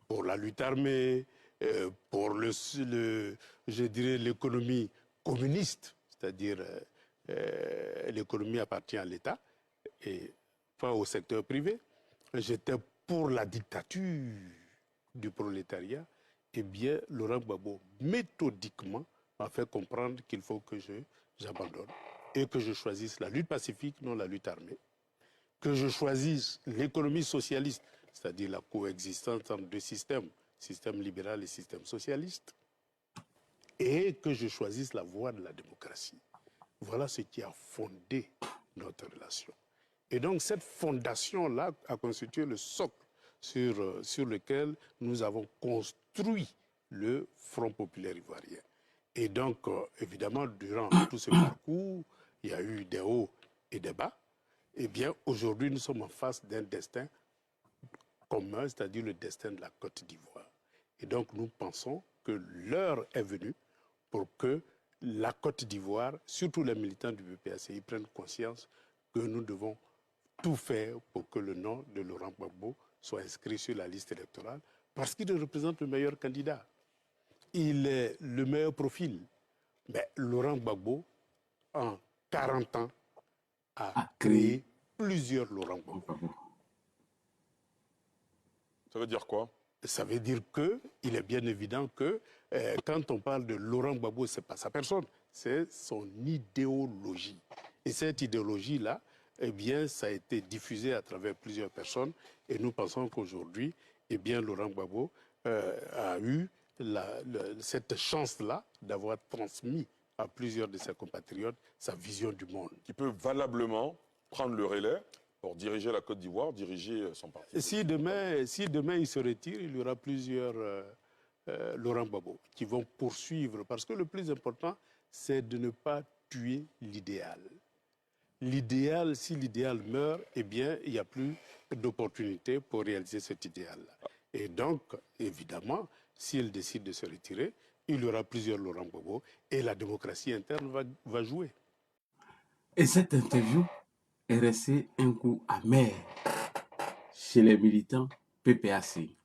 pour la lutte armée, pour je dirais l'économie communiste, c'est-à-dire l'économie appartient à l'État et pas au secteur privé. J'étais pour la dictature du prolétariat. Eh bien, Laurent Gbagbo, méthodiquement, m'a fait comprendre qu'il faut que j'abandonne et que je choisisse la lutte pacifique, non la lutte armée, que je choisisse l'économie socialiste, c'est-à-dire la coexistence entre deux systèmes, système libéral et système socialiste, et que je choisisse la voie de la démocratie. Voilà ce qui a fondé notre relation. Et donc cette fondation-là a constitué le socle sur lequel nous avons construit le Front populaire ivoirien. Et donc, évidemment, durant tout ce parcours, il y a eu des hauts et des bas. Eh bien, aujourd'hui, nous sommes en face d'un destin commun, c'est-à-dire le destin de la Côte d'Ivoire. Et donc, nous pensons que l'heure est venue pour que la Côte d'Ivoire, surtout les militants du PPACI, prennent conscience que nous devons tout faire pour que le nom de Laurent Gbagbo soit inscrit sur la liste électorale, parce qu'il représente le meilleur candidat. Il est le meilleur profil. Mais Laurent Gbagbo, en 40 ans, a créé plusieurs Laurent Gbagbo. Ça veut dire quoi? Ça veut dire qu'il est bien évident que quand on parle de Laurent Gbagbo, ce n'est pas sa personne, c'est son idéologie. Et cette idéologie-là, eh bien, ça a été diffusé à travers plusieurs personnes. Et nous pensons qu'aujourd'hui, eh bien, Laurent Gbagbo a eu cette chance-là d'avoir transmis à plusieurs de ses compatriotes sa vision du monde. Qui peut valablement prendre le relais pour diriger la Côte d'Ivoire, diriger son parti. Si demain il se retire, il y aura plusieurs Laurent Gbagbo qui vont poursuivre. Parce que le plus important, c'est de ne pas tuer l'idéal. L'idéal, si l'idéal meurt, eh bien, il n'y a plus d'opportunité pour réaliser cet idéal-là. Et donc, évidemment, s'il décide de se retirer, il y aura plusieurs Laurent Gbagbo et la démocratie interne va jouer. Et cette interview est restée un coup amer chez les militants PPAC.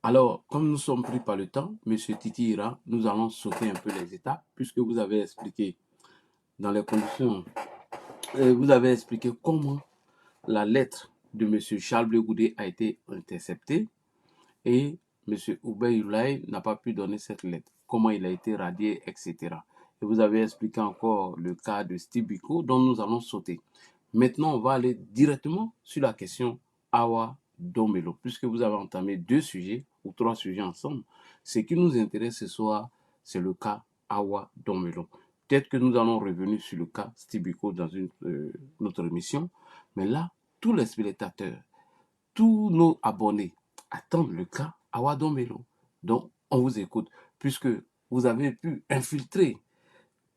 Alors, comme nous sommes pris par le temps, M. Titi Ira, nous allons sauter un peu les étapes, puisque vous avez expliqué dans les conditions, vous avez expliqué comment la lettre de M. Charles Blé Goudé a été interceptée et M. Oubey Youlaye n'a pas pu donner cette lettre, comment il a été radié, etc. Et vous avez expliqué encore le cas de Steve Biko dont nous allons sauter. Maintenant, on va aller directement sur la question Awa Dombello, puisque vous avez entamé 2 sujets ou 3 sujets ensemble. Ce qui nous intéresse ce soir, c'est le cas Awa Dombello. Peut-être que nous allons revenir sur le cas Steve Biko dans notre émission, mais là, tous les spectateurs, tous nos abonnés attendent le cas Awa Dombello. Donc, on vous écoute, puisque vous avez pu infiltrer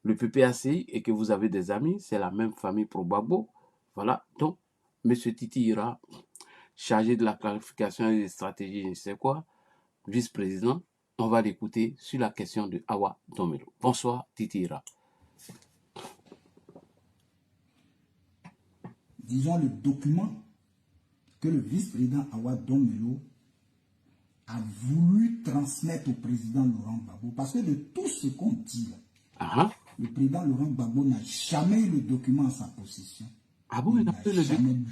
le PPACI et que vous avez des amis, c'est la même famille pour Gbagbo. Voilà, donc, M. Titi Ira, chargé de la clarification et des stratégies, je ne sais quoi, vice-président, on va l'écouter sur la question de Awa Dombello. Bonsoir, Titi Ira. Disons le document que le vice-président Awa Dombello a voulu transmettre au président Laurent Gbagbo, parce que de tout ce qu'on dit là, le président Laurent Gbagbo n'a jamais eu le document en sa possession. Ah bon, il n'a pas eu le document?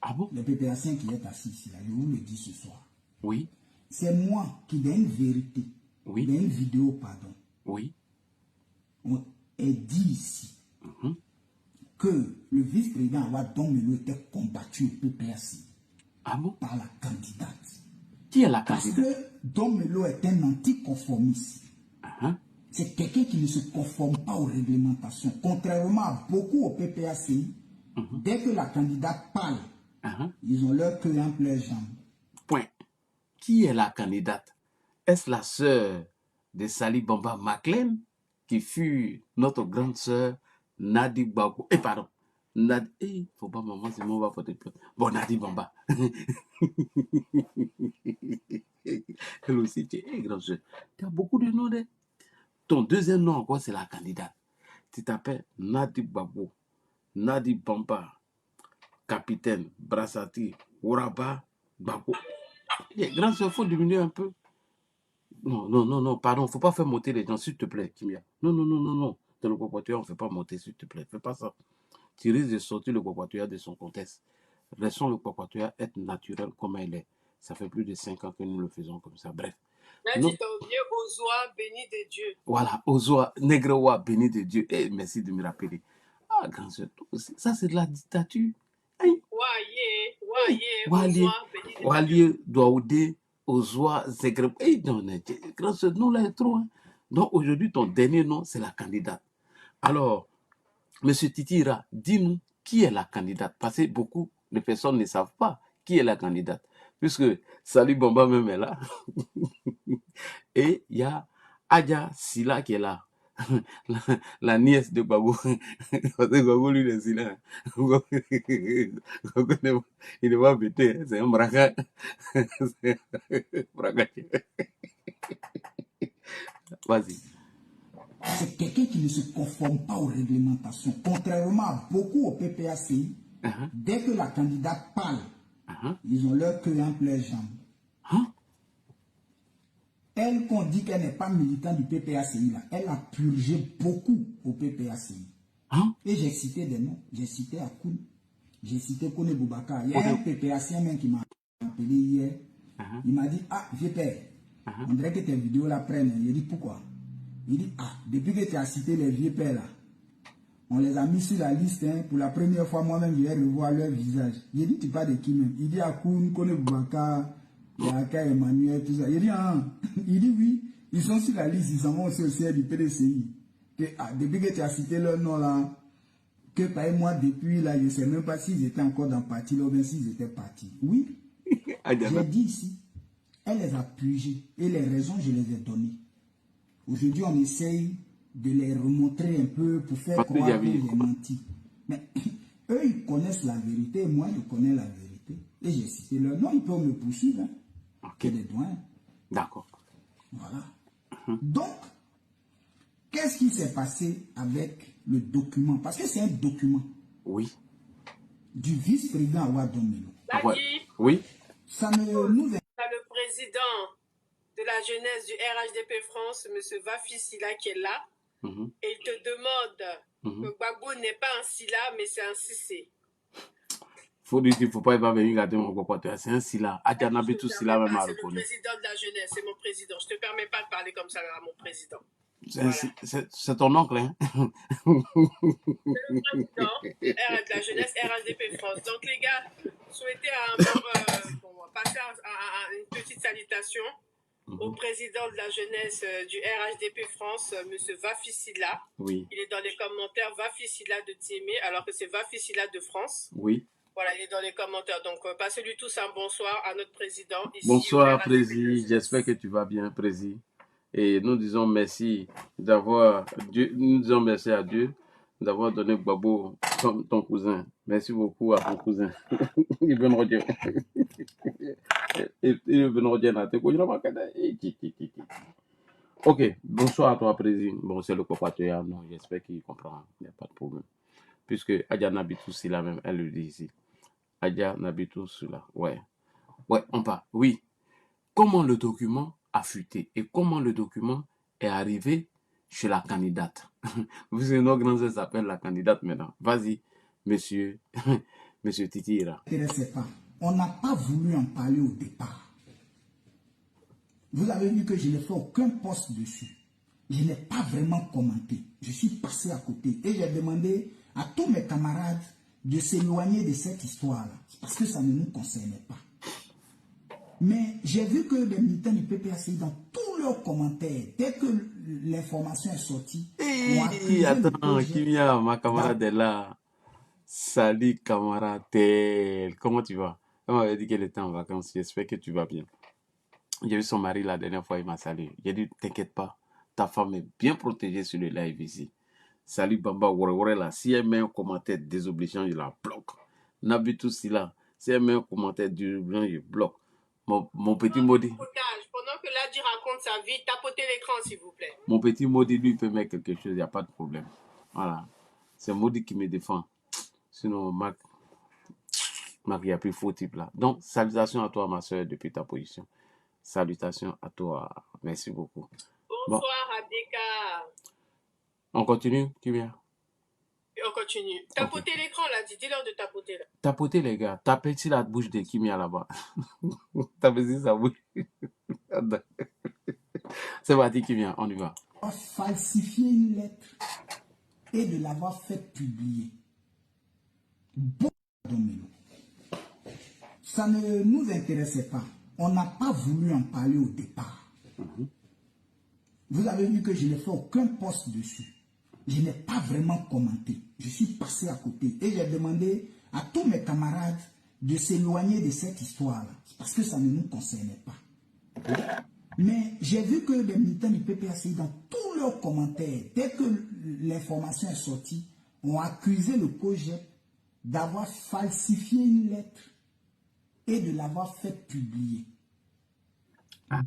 Ah bon? le PPAcien qui est assis ici, là, je vous le dis ce soir. Oui. C'est moi qui, dans une vérité, Oui. dans une vidéo, pardon, Oui. on est dit ici que le vice-président Awad Domelo était combattu au PPAC Ah bon? par la candidate. Qui est la Parce candidate? que Domelo est un anticonformiste. C'est quelqu'un qui ne se conforme pas aux réglementations. Contrairement à beaucoup au PPACI, dès que la candidate parle, ils ont leur queue entre leurs jambes. Point. Qui est la candidate? Est-ce la sœur de Sali Bamba Maclean, qui fut notre grande sœur Nadi Babo? Pardon. Nadi, faut pas maman, c'est moi, on va porter plainte. Bon, Nadi Bamba. Elle aussi, tu es grande sœur. Tu as beaucoup de noms. Ton deuxième nom encore, c'est la candidate. Tu t'appelles Nadi Babo, Nadi Bamba, capitaine, Brassati, Ouraba, Babo. Grand sœur, il faut diminuer un peu. Non, pardon, il ne faut pas faire monter les gens, s'il te plaît, Kimia. Non. Dans le Popotoya, on ne fait pas monter, s'il te plaît. Fais pas ça. Tu risques de sortir le Popotoya de son contexte. Laissons le Popotoya être naturel comme il est. Ça fait plus de 5 ans que nous le faisons comme ça. Bref. Là, tu t'as oublié Ozoa, béni de Dieu. Voilà, Ozoa, Negrewa, béni de Dieu. Merci de me rappeler. Ah, grand sœur, ça c'est de la dictature. Walié, Douaoudé, Ozoa, Zegreb. Grand sœur, nous là, est trop. Donc aujourd'hui, ton dernier nom, c'est la candidate. Alors, Monsieur Titira, dis-nous qui est la candidate. Parce que beaucoup de personnes ne savent pas qui est la candidate. Puisque Sali Bamba même est là. Et il y a Adja Sila qui est là. La nièce de Babou. Parce que Babou, lui, il est Sila. Il ne va pas bêter. C'est un braquage. Vas-y. C'est quelqu'un qui ne se conforme pas aux réglementations. Contrairement à beaucoup au PPACI, dès que la candidate parle, ils ont leur queue entre leurs jambes. Elle, qu'on dit qu'elle n'est pas militante du PPACI, là, elle a purgé beaucoup au PPACI. Et j'ai cité des noms. J'ai cité Akoun, j'ai cité Kone Boubacar. Il y a un PPACien même qui m'a appelé hier. Il m'a dit, ah, vieux père, on dirait que tes vidéos la prennent. Il dit, pourquoi? Il dit, ah, depuis que tu as cité les vieux pères là, on les a mis sur la liste. Pour la première fois, moi-même, je vais revoir leur visage. J'ai dit, tu parles de qui même? Il dit, Akoun, Kone Boubacar, Yaka, Emmanuel, tout ça. Il dit, ah, il dit, oui, ils sont sur la liste, ils s'en vont aussi au siège du PDCI. Que, ah, depuis que tu as cité leur nom là, que par moi, depuis là, je ne sais même pas s'ils étaient encore dans le parti là, ou bien s'ils étaient partis. Oui, j'ai dit ici, elle les a purgés. Et les raisons, je les ai données. Aujourd'hui, on essaye de les remontrer un peu pour faire croire que j'ai menti. Mais eux, ils connaissent la vérité, moi, je connais la vérité. Et j'ai cité leur nom, ils peuvent me poursuivre. Ok. Des doigts. D'accord. Voilà. Donc, qu'est-ce qui s'est passé avec le document? Parce que c'est un document. Oui. Du vice-président Awad Domelo. Oui. Ça ne nous... Le président de la jeunesse du RHDP France, M. Vafi Sila, qui est là, et il te demande que Gbagbo n'est pas un Sila, mais c'est un Cissé. Faut dire qu'il ne faut pas venir garder mon comportement. C'est un Sila. Adjana Bitou Sila même à reconnaître. C'est le président de la jeunesse, c'est mon président. Je ne te permets pas de parler comme ça à mon président. C'est ton oncle, hein? C'est le président de la jeunesse RHDP France. Donc les gars, souhaitez passer à une petite salutation au président de la jeunesse du RHDP France, M. Vafi Sila. Oui. Il est dans les commentaires Vafi Sila de Tiémé, alors que c'est Vafi Sila de France. Oui. Voilà, il est dans les commentaires. Donc, passez-lui tous un bonsoir à notre président. Ici, bonsoir, Président. J'espère que tu vas bien, Président. Et nous disons merci d'avoir... Nous disons merci à Dieu d'avoir donné Gbagbo comme ton cousin. Merci beaucoup à ton cousin. Il veut nous redire. Il veut nous redire. Ok, bonsoir à toi, Président. Bon, c'est le Popotoya. Non, j'espère qu'il comprend. Il n'y a pas de problème. Puisque Adjana Bitou Sila même, elle le dit ici. Adjana Bitou Sila. Ouais, on parle. Oui. Comment le document a fuité et comment le document est arrivé chez la candidate. Vous savez, nos grands s'appelle la candidate maintenant. Vas-y, monsieur Monsieur Titira. Pas. On n'a pas voulu en parler au départ. Vous avez vu que je n'ai fait aucun post dessus. Je n'ai pas vraiment commenté. Je suis passé à côté. Et j'ai demandé à tous mes camarades de s'éloigner de cette histoire-là. Parce que ça ne nous concernait pas. Mais j'ai vu que les militants du PPACI, dans tous leurs commentaires, dès que l'information est sortie, attends, Kimia, ma camarade est là. Salut camarade, comment tu vas? Elle m'avait dit qu'elle était en vacances, j'espère que tu vas bien. J'ai vu son mari la dernière fois, il m'a salué. J'ai dit, t'inquiète pas, ta femme est bien protégée sur le live ici. Salut Bamba Wore là, si elle met un commentaire désobligeant, je la bloque. Nabitou Sila, si elle met un commentaire désobligeant, je bloque. Mon petit maudit. Pendant que Ladi raconte sa vie, tapotez l'écran s'il vous plaît. Mon petit maudit, lui, il peut mettre quelque chose, il n'y a pas de problème. Voilà. C'est maudit qui me défend. Sinon, Marc, il n'y a plus faux type là. Donc, salutations à toi, ma soeur, depuis ta position. Salutations à toi. Merci beaucoup. Bonsoir, Abdeka. On continue, qui vient? On continue. Tapotez l'écran là, dis-leur de tapoter là. Tapotez les gars, tapez sur la bouche de Kimia là-bas. Tapez sur sa bouche. C'est parti Kimia, on y va. Falsifier une lettre et de l'avoir fait publier. Bon, ça ne nous intéressait pas. On n'a pas voulu en parler au départ. Vous avez vu que je n'ai fait aucun post dessus. Je n'ai pas vraiment commenté. Je suis passé à côté. Et j'ai demandé à tous mes camarades de s'éloigner de cette histoire-là. Parce que ça ne nous concernait pas. Mais j'ai vu que les militants du PPACI, dans tous leurs commentaires, dès que l'information est sortie, ont accusé le COJEP d'avoir falsifié une lettre et de l'avoir fait publier.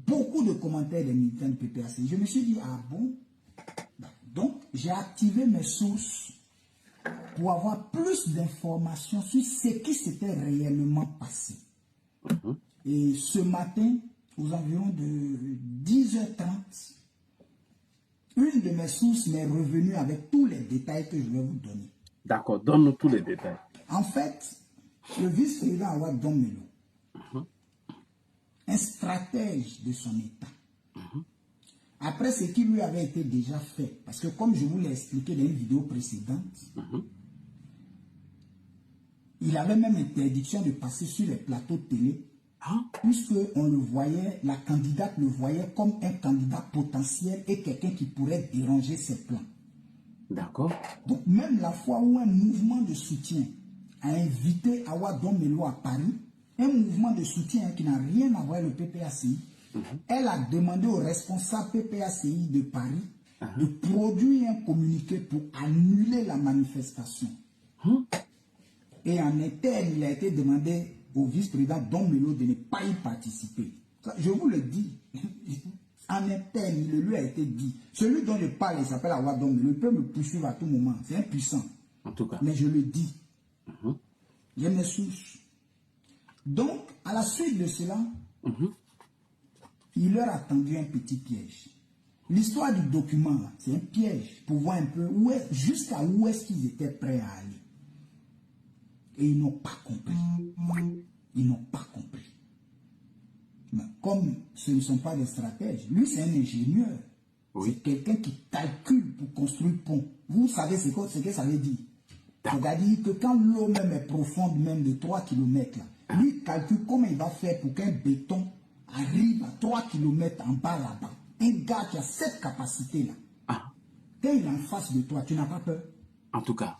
Beaucoup de commentaires des militants du PPACI. Je me suis dit, ah bon? Donc, j'ai activé mes sources pour avoir plus d'informations sur ce qui s'était réellement passé. Et ce matin, aux environs de 10h30, une de mes sources m'est revenue avec tous les détails que je vais vous donner. D'accord, donne-nous tous les détails. En fait, le vice-président Awad Dommelo, un stratège de son État, après ce qui lui avait été déjà fait, parce que comme je vous l'ai expliqué dans une vidéo précédente, il avait même interdiction de passer sur les plateaux de télé, puisque on le voyait, la candidate le voyait comme un candidat potentiel et quelqu'un qui pourrait déranger ses plans. D'accord. Donc même la fois où un mouvement de soutien a invité Awad Dommelo à Paris, un mouvement de soutien qui n'a rien à voir avec le PPACI, elle a demandé aux responsables PPACI de Paris de produire un communiqué pour annuler la manifestation. Et en interne, il a été demandé au vice-président Dommelo de ne pas y participer. Je vous le dis, en interne, il lui a été dit. Celui dont je parle, il s'appelle Awad Dommelo, il peut me poursuivre à tout moment, c'est impuissant. En tout cas. Mais je le dis. Je me soucie. Donc, à la suite de cela, il leur a tendu un petit piège. L'histoire du document, c'est un piège pour voir un peu jusqu'à où est-ce qu'ils étaient prêts à aller. Et ils n'ont pas compris. Ils n'ont pas compris. Mais comme ce ne sont pas des stratèges, lui c'est un ingénieur. C'est quelqu'un qui calcule pour construire le pont. Vous savez ce que ça veut dire. C'est-à-dire que quand l'eau même est profonde, même de 3 km, là, lui calcule comment il va faire pour qu'un béton arrive à 3 km en bas là-bas. Un gars qui a cette capacité-là, quand il est en face de toi, tu n'as pas peur. En tout cas.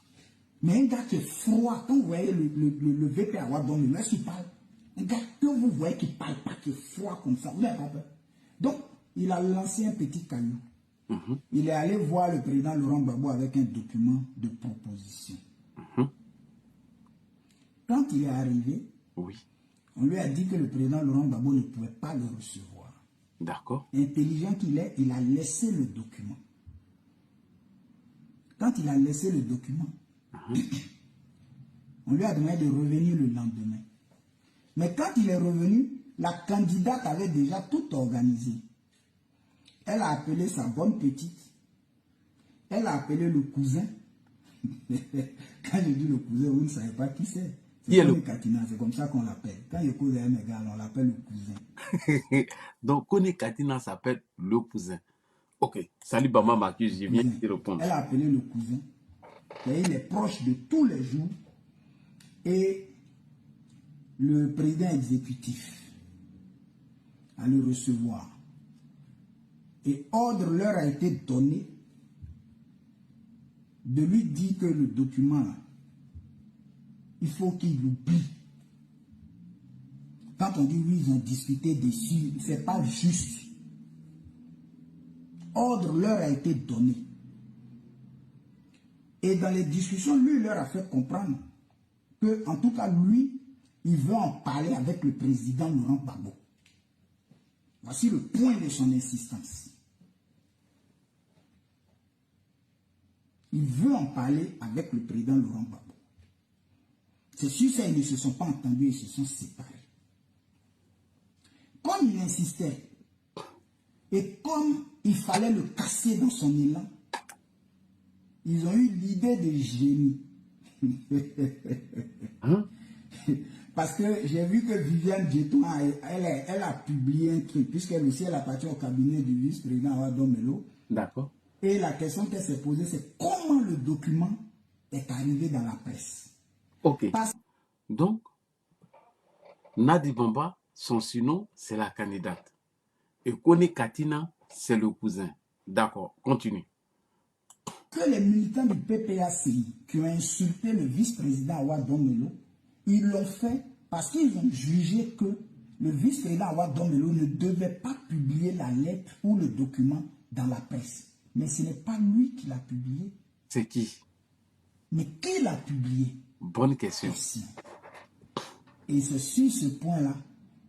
Mais un gars qui est froid, quand vous voyez le VP Awad Dommelo, est-ce qu'il parle? Un gars que vous voyez qui ne parle pas, qui est froid comme ça, vous n'avez pas peur. Donc, il a lancé un petit caillou. Il est allé voir le président Laurent Gbagbo avec un document de proposition. Quand il est arrivé, on lui a dit que le président Laurent Gbagbo ne pouvait pas le recevoir. D'accord. Intelligent qu'il est, il a laissé le document. Quand il a laissé le document, on lui a demandé de revenir le lendemain. Mais quand il est revenu, la candidate avait déjà tout organisé. Elle a appelé sa bonne petite. Elle a appelé le cousin. Quand je dis le cousin, vous ne savez pas qui c'est. Qui est le... Kone Katina, c'est comme ça qu'on l'appelle. Quand il cause un égal, on l'appelle le cousin. Donc, Kone Katina s'appelle le cousin. Ok, salut Bama Marcus, je viens de répondre. Elle a appelé le cousin. Et il est proche de tous les jours. Et le président exécutif à le recevoir. Et ordre leur a été donné de lui dire que le document, là, il faut qu'il l'oublie. Quand on dit oui, ils ont discuté dessus, c'est pas juste. Ordre leur a été donné. Et dans les discussions, lui, il leur a fait comprendre que, en tout cas, lui, il veut en parler avec le président Laurent Gbagbo. Voici le point de son insistance. Il veut en parler avec le président Laurent Gbagbo. C'est sûr, ça, ils ne se sont pas entendus, ils se sont séparés. Comme il insistait, et comme il fallait le casser dans son élan, ils ont eu l'idée de génie. Hein? Parce que j'ai vu que Viviane Djeton, elle a publié un truc, puisqu'elle aussi, elle appartient au cabinet du vice-président Awadon Melo. D'accord. Et la question qu'elle s'est posée, c'est comment le document est arrivé dans la presse. Ok. Donc, Nadi Bamba, son surnom, c'est la candidate. Et Kone Katina, c'est le cousin. D'accord, continue. Que les militants du PPACI qui ont insulté le vice-président Awadon Melo, ils l'ont fait parce qu'ils ont jugé que le vice-président Awadon Melo ne devait pas publier la lettre ou le document dans la presse. Mais ce n'est pas lui qui l'a publié. C'est qui? Mais qui l'a publié? Bonne question. Et c'est sur ce point-là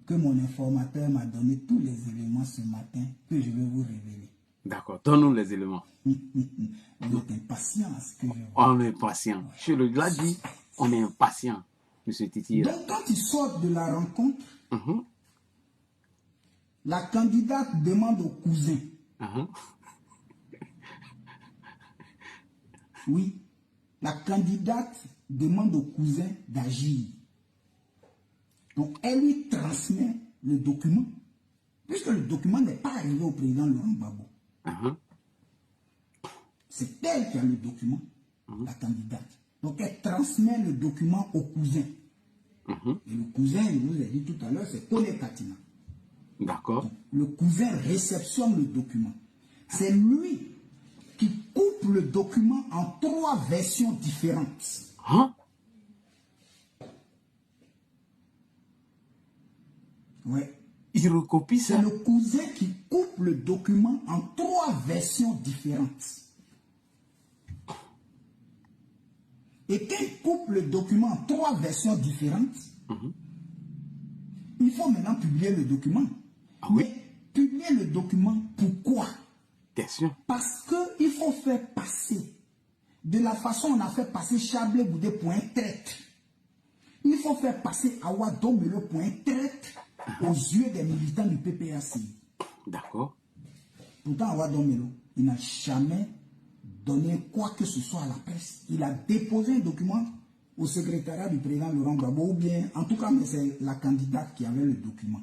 que mon informateur m'a donné tous les éléments ce matin que je vais vous révéler. D'accord, donne-nous les éléments. Vous êtes impatient à ce que je vois. On est patient. Je l'ai dit, on est impatient, M. Titi. Donc, quand ils sortent de la rencontre, la candidate demande au cousin. Oui, la candidate demande au cousin d'agir. Donc, elle lui transmet le document, puisque le document n'est pas arrivé au président Laurent Gbagbo. C'est elle qui a le document, la candidate. Donc, elle transmet le document au cousin. Et le cousin, je vous ai dit tout à l'heure, c'est Kone Katina. D'accord. Le cousin réceptionne le document. C'est lui qui coupe le document en 3 versions différentes. Hein? Ouais. Il recopie ça? C'est le cousin qui coupe le document en 3 versions différentes. Et quand il coupe le document en 3 versions différentes, il faut maintenant publier le document. Ah oui? Mais publier le document, pourquoi? Question. Parce qu'il faut faire passer, de la façon on a fait passer Chablé Boudé pour un traître. Il faut faire passer Awadon Melo pour un traître aux yeux des militants du PPACI. D'accord. Pourtant, Awadon Melo, il n'a jamais donné quoi que ce soit à la presse. Il a déposé un document au secrétariat du président Laurent Gbagbo, ou bien, en tout cas, c'est la candidate qui avait le document.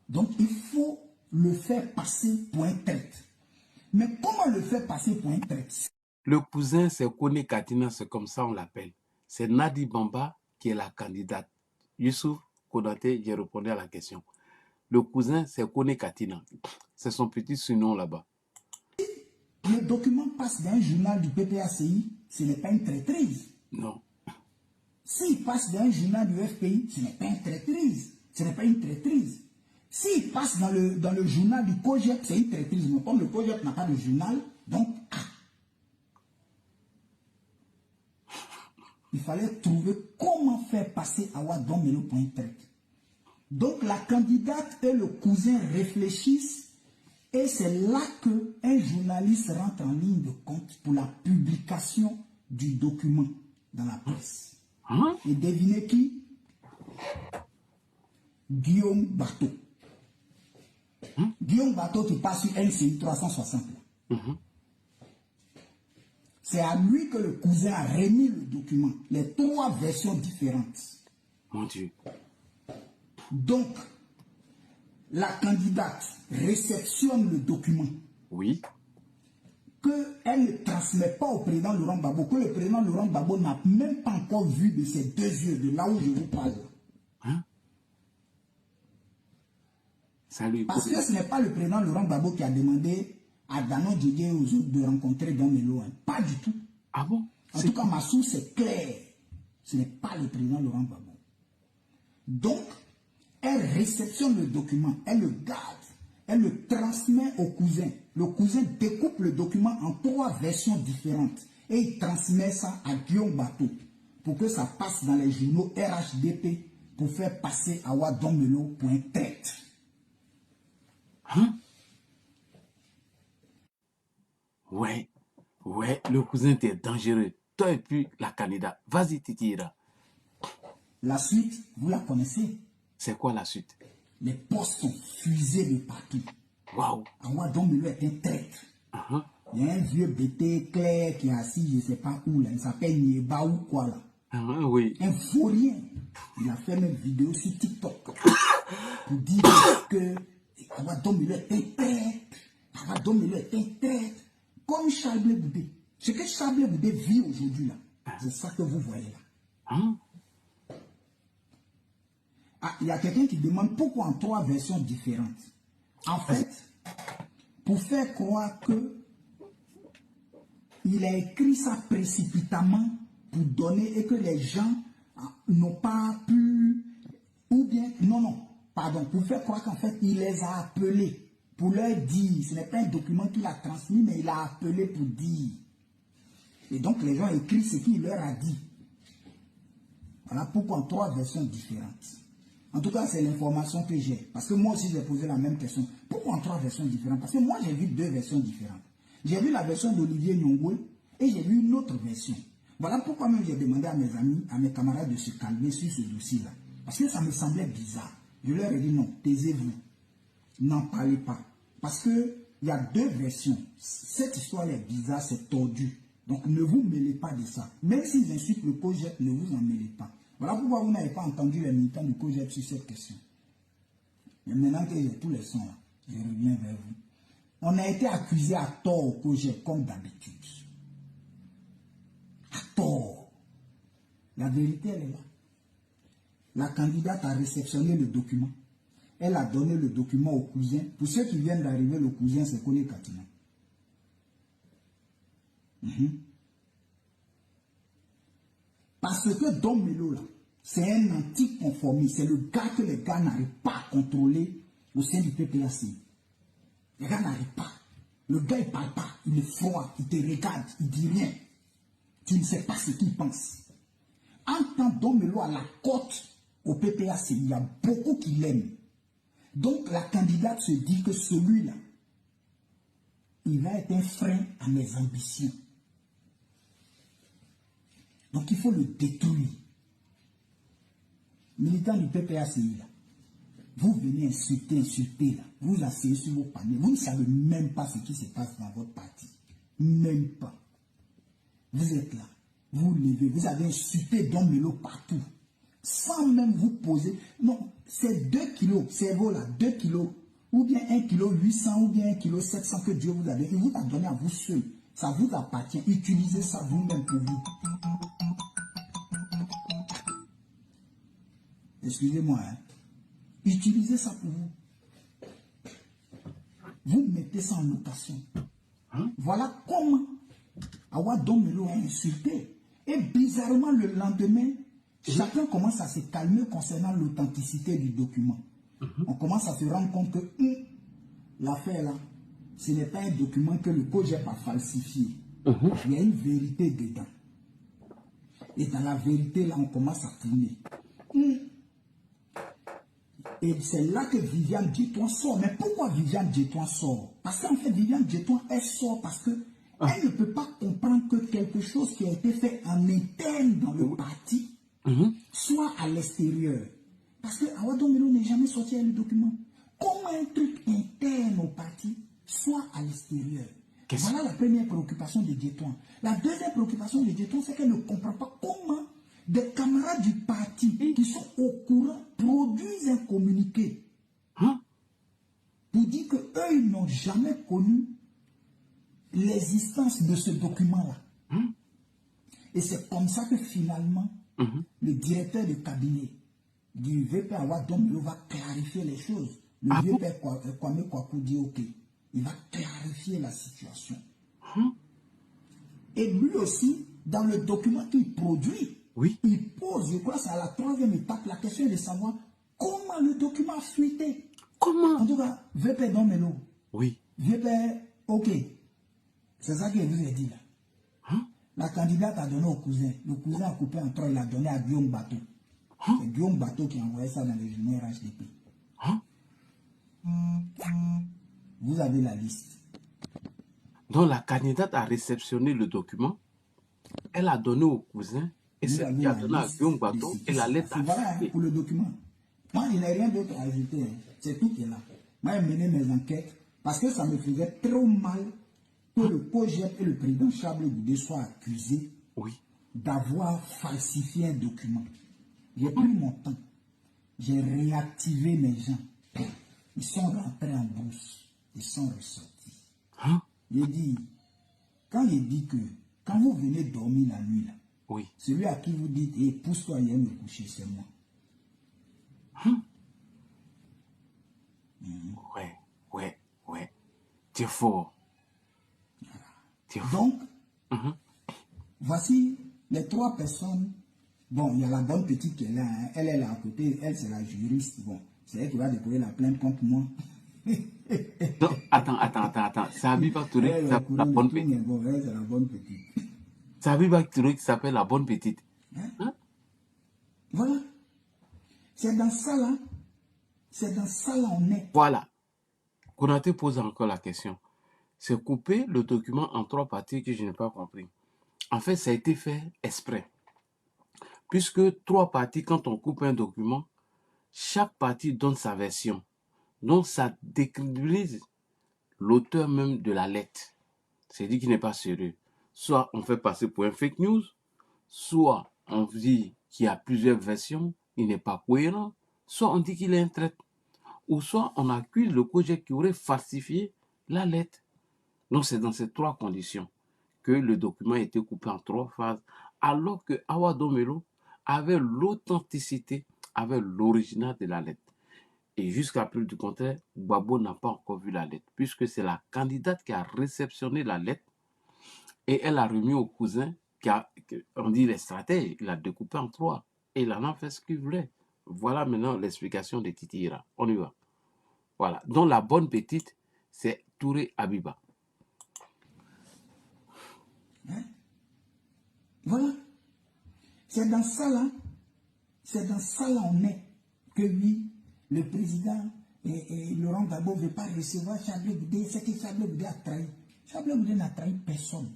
Donc, il faut le faire passer pour un traître. Mais comment le faire passer pour un traître? Le cousin, c'est Kone Katina, c'est comme ça on l'appelle. C'est Nadi Bamba qui est la candidate. Youssouf Konaté, j'ai répondu à la question. Le cousin, c'est Kone Katina. C'est son petit surnom là-bas. Le document passe d'un journal du PPACI, ce n'est pas une traîtrise. Non. S'il passe d'un journal du FPI, ce n'est pas une traîtrise. Ce n'est pas une traîtrise. S'il passe dans le journal du COGEP, c'est une traîtrise. Mais comme le COGEP n'a pas de journal, donc il fallait trouver comment faire passer Awadon Melo pour un traître. Donc la candidate et le cousin réfléchissent et c'est là qu'un journaliste rentre en ligne de compte pour la publication du document dans la presse. Et devinez qui? Guillaume Bateau. Guillaume Bateau qui passe sur NCI 360. C'est à lui que le cousin a remis le document. Les 3 versions différentes. Mon Dieu. Donc, la candidate réceptionne le document. Oui. Qu'elle ne transmet pas au président Laurent Gbagbo, que le président Laurent Gbagbo n'a même pas encore vu de ses 2 yeux, de là où je vous parle. Hein? Salut. Parce que ce n'est pas le président Laurent Gbagbo qui a demandé à Danon Djedje et aux autres de rencontrer Don Melo. Hein. Pas du tout. Ah bon? En tout cas, ma source est claire. Ce n'est pas le président Laurent Gbagbo. Donc, elle réceptionne le document, elle le garde, elle le transmet au cousin. Le cousin découpe le document en 3 versions différentes et il transmet ça à Guillaume Bateau pour que ça passe dans les journaux RHDP pour faire passer à Wadomelo pour un traite. Hein? Ouais, le cousin était dangereux. Toi et puis la candidate. Vas-y, Titira. La suite, vous la connaissez. C'est quoi la suite? Les postes sont fusés de partout. Waouh. Awadomelo est un traître. Il y a un vieux BT clair qui est assis, je ne sais pas où, là. Il s'appelle Nieba ou quoi, là. Oui. Un vaurien. Il a fait une vidéo sur TikTok pour dire que Awadomelo est un traître. Awadomelo est un traître. Comme Charles Blé Goudé. Ce que Charles Blé Goudé vit aujourd'hui, là, c'est ça que vous voyez là. Hein? Ah, il y a quelqu'un qui demande pourquoi en 3 versions différentes. En fait, pour faire croire que il a écrit ça précipitamment pour donner et que les gens n'ont pas pu, ou bien, pour faire croire qu'en fait, il les a appelés pour leur dire, ce n'est pas un document qu'il a transmis, mais il a appelé pour dire. Et donc, les gens écrivent ce qu'il leur a dit. Voilà pourquoi en 3 versions différentes. En tout cas, c'est l'information que j'ai. Parce que moi aussi, j'ai posé la même question. Pourquoi en 3 versions différentes? Parce que moi, j'ai vu 2 versions différentes. J'ai vu la version d'Olivier Nyongwe et j'ai vu une autre version. Voilà pourquoi même j'ai demandé à mes amis, à mes camarades de se calmer sur ce dossier-là. Parce que ça me semblait bizarre. Je leur ai dit non, taisez-vous. N'en parlez pas. Parce qu'il y a 2 versions. Cette histoire est bizarre, c'est tordu. Donc ne vous mêlez pas de ça. Même s'ils insultent le COJEP, ne vous en mêlez pas. Voilà pourquoi vous n'avez pas entendu les militants du COJEP sur cette question. Mais maintenant que j'ai tous les sons là, je reviens vers vous. On a été accusé à tort au COJEP comme d'habitude. À tort. La vérité, elle est là. La candidate a réceptionné le document. Elle a donné le document au cousin. Pour ceux qui viennent d'arriver, le cousin, c'est Kone Katina. Parce que Don Melo, là, c'est un anticonformiste. C'est le gars que les gars n'arrivent pas à contrôler au sein du PPAC. Les gars n'arrivent pas. Le gars, il ne parle pas. Il est froid. Il te regarde. Il ne dit rien. Tu ne sais pas ce qu'il pense. En tant Don Melo à la côte au PPAC, il y a beaucoup qui l'aiment. Donc, la candidate se dit que celui-là, il va être un frein à mes ambitions. Donc, il faut le détruire. Militants du PPAC, là, vous venez insulter, là. Vous asseyez sur vos paniers. Vous ne savez même pas ce qui se passe dans votre parti. Même pas. Vous êtes là. Vous levez. Vous avez insulté Don Melo partout. Sans même vous poser. Non, c'est 2 kilos. C'est vous là. 2 kilos. Ou bien 1 kilo 800 ou bien 1 kilo 700 que Dieu vous a donné. Il vous a donné à vous seul. Ça vous appartient. Utilisez ça vous-même pour vous. Excusez-moi. Hein. Utilisez ça pour vous. Vous mettez ça en location. Voilà comment Awa Don Melo a insulté. Et bizarrement, le lendemain, chacun commence à se calmer concernant l'authenticité du document. On commence à se rendre compte que l'affaire là, ce n'est pas un document que le COJEP a falsifié. Il y a une vérité dedans. Et dans la vérité, là, on commence à tourner. Et c'est là que Viviane Djetouan sort. Mais pourquoi Viviane Djetouan sort? Parce qu'en fait, Viviane Djetouan, elle sort parce que elle ne peut pas comprendre que quelque chose qui a été fait en interne dans le parti soit à l'extérieur. Parce que Awa Don Melo n'est jamais sorti avec le document. Comment un truc interne au parti soit à l'extérieur? Voilà la première préoccupation de Diétoine. La deuxième préoccupation de Diétoine, c'est qu'elle ne comprend pas comment des camarades du parti qui sont au courant produisent un communiqué pour dire qu'eux, ils n'ont jamais connu l'existence de ce document-là. Et c'est comme ça que finalement, le directeur de cabinet du VP Awadom va clarifier les choses. Le vieux père Kwame Kwaku dit ok, il va clarifier la situation. Et lui aussi, dans le document qu'il produit, il pose, je crois, c'est à la troisième étape, la question est de savoir comment le document a fuité. Comment? En tout cas, VP Domelo. Oui. VP, ok. C'est ça que je vous ai dit là. La candidate a donné au cousin. Le cousin a coupé en trois, il a donné à Guillaume Bateau. C'est Guillaume Bateau qui a envoyé ça dans les journaux RHDP. Vous avez la liste. Donc la candidate a réceptionné le document, elle a donné au cousin, et c'est qui a donné à Guillaume Bateau, et la lettre a voilà pour le document. Moi, il n'y a rien d'autre à ajouter. C'est tout qui est là. Moi, j'ai mené mes enquêtes parce que ça me faisait trop mal que le COGEP et le président Chablé Goudé soient accusés d'avoir falsifié un document. J'ai pris mon temps. J'ai réactivé mes gens. Ils sont rentrés en bourse. Ils sont ressortis. J'ai dit, quand il dit que, quand vous venez dormir la nuit, là, celui à qui vous dites, hey, pousse-toi, il me coucher, c'est moi. Ouais. Tu es fort. Donc, voici les trois personnes. Bon, il y a la bonne petite qui est là. Hein. Elle est là à côté. Elle, c'est la juriste. Bon, c'est elle qui va déposer la plainte contre moi. Non, attends. C'est Habiba Touré qui s'appelle la bonne petite. Bon, elle, c'est la bonne petite. C'est Habiba Touré qui s'appelle la bonne petite. Voilà. C'est dans ça là. C'est dans ça là on est. Voilà. Konaté pose encore la question. C'est couper le document en trois parties que je n'ai pas compris. En fait, ça a été fait exprès. Puisque trois parties, quand on coupe un document, chaque partie donne sa version. Donc, ça décrédibilise l'auteur même de la lettre. C'est-à-dire qu'il n'est pas sérieux. Soit on fait passer pour un fake news, soit on dit qu'il y a plusieurs versions, il n'est pas cohérent, soit on dit qu'il est un traître, ou soit on accuse le COGEP qui aurait falsifié la lettre. Donc, c'est dans ces trois conditions que le document a été coupé en trois phases, alors que Awa Domelo avait l'authenticité, avait l'original de la lettre. Et jusqu'à plus du contraire, Gbagbo n'a pas encore vu la lettre, puisque c'est la candidate qui a réceptionné la lettre et elle a remis au cousin, on dit les stratèges, il a découpé en trois et il en a fait ce qu'il voulait. Voilà maintenant l'explication de Titira. On y va. Voilà. Donc la bonne petite, c'est Touré Habiba. Voilà. C'est dans ça là on est que lui, le président et Laurent Gbagbo ne veut pas recevoir Chablé Goudé. C'est que Chablé Goudé a trahi. Chablé Goudé n'a trahi personne.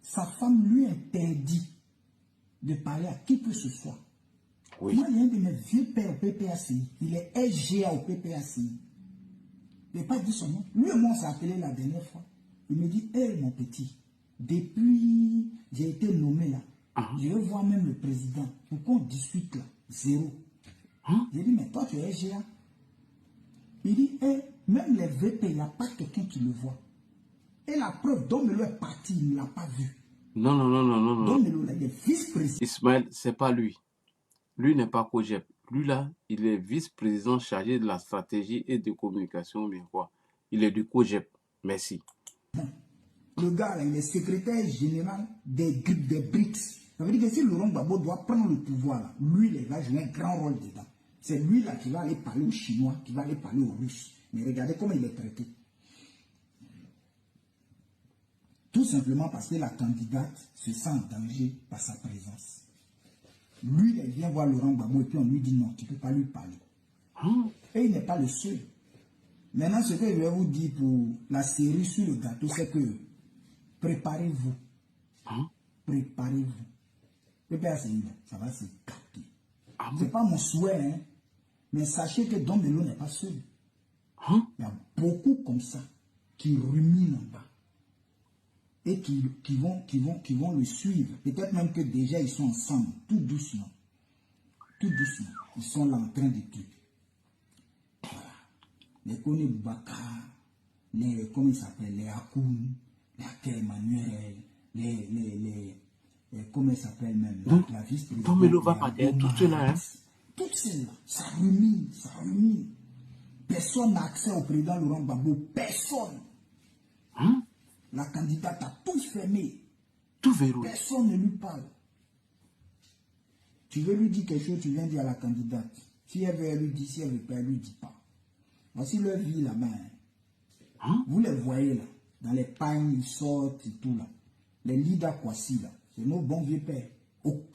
Sa femme lui interdit de parler à qui que ce soit. Moi, il y a un de mes vieux pères au PPACI. Il est SGA au PPACI. Je n'ai pas dit son nom. Lui et moi, on s'est appelé la dernière fois. Il me dit, hé, mon petit, depuis j'ai été nommé là, je veux voir même le président. Pourquoi on discute là? Zéro. J'ai dit, mais toi, tu es SGA. Il dit, hé, même les VP, il n'y a pas quelqu'un qui le voit. Et la preuve, Domelo est parti, il ne l'a pas vu. Non. Domelo, là, il est vice-président. Ismaël, c'est pas lui. Lui n'est pas COGEP. Lui là, il est vice-président chargé de la stratégie et de communication, mais quoi. Il est du COGEP. Merci. Le gars là, il est secrétaire général des BRICS. Ça veut dire que si Laurent Gbagbo doit prendre le pouvoir là, lui, il va jouer un grand rôle dedans. C'est lui là qui va aller parler aux Chinois, qui va aller parler aux Russes. Mais regardez comment il est traité. Tout simplement parce que la candidate se sent en danger par sa présence. Lui, il vient voir Laurent Gbagbo et puis on lui dit non, tu ne peux pas lui parler. Et il n'est pas le seul. Maintenant, ce que je vais vous dire pour la série sur le gâteau, c'est que préparez-vous. Préparez-vous. Ça va se gâter. Ce n'est pas mon souhait, hein, mais sachez que Domelo n'est pas seul. Il y a beaucoup comme ça qui ruminent en bas. et qui vont le suivre. Peut-être même que déjà ils sont ensemble, tout doucement. Tout doucement. Ils sont là en train de trucs. Voilà. Les Kone Boubacar, les, comment ils s'appellent, les Akoun, les Ake Emmanuel, les comment ils s'appellent même, la vice-présidente. Domelo va pas derrière tout cela, hein. Toutes celles-là, ça rumine, ça rumine. Personne n'a accès au président Laurent Gbagbo. Personne. Hein? La candidate a tout fermé. Tout verrouillé. Personne ne lui parle. Tu veux lui dire quelque chose, tu viens dire à la candidate. Si elle veut, elle lui dit. Si elle veut pas, elle lui dit pas. Voici leur vie là-bas. Hein? Vous les voyez là. Dans les pagnes, ils sortent et tout là. Les leaders Kwasi là. C'est nos bons vieux pères. Aucun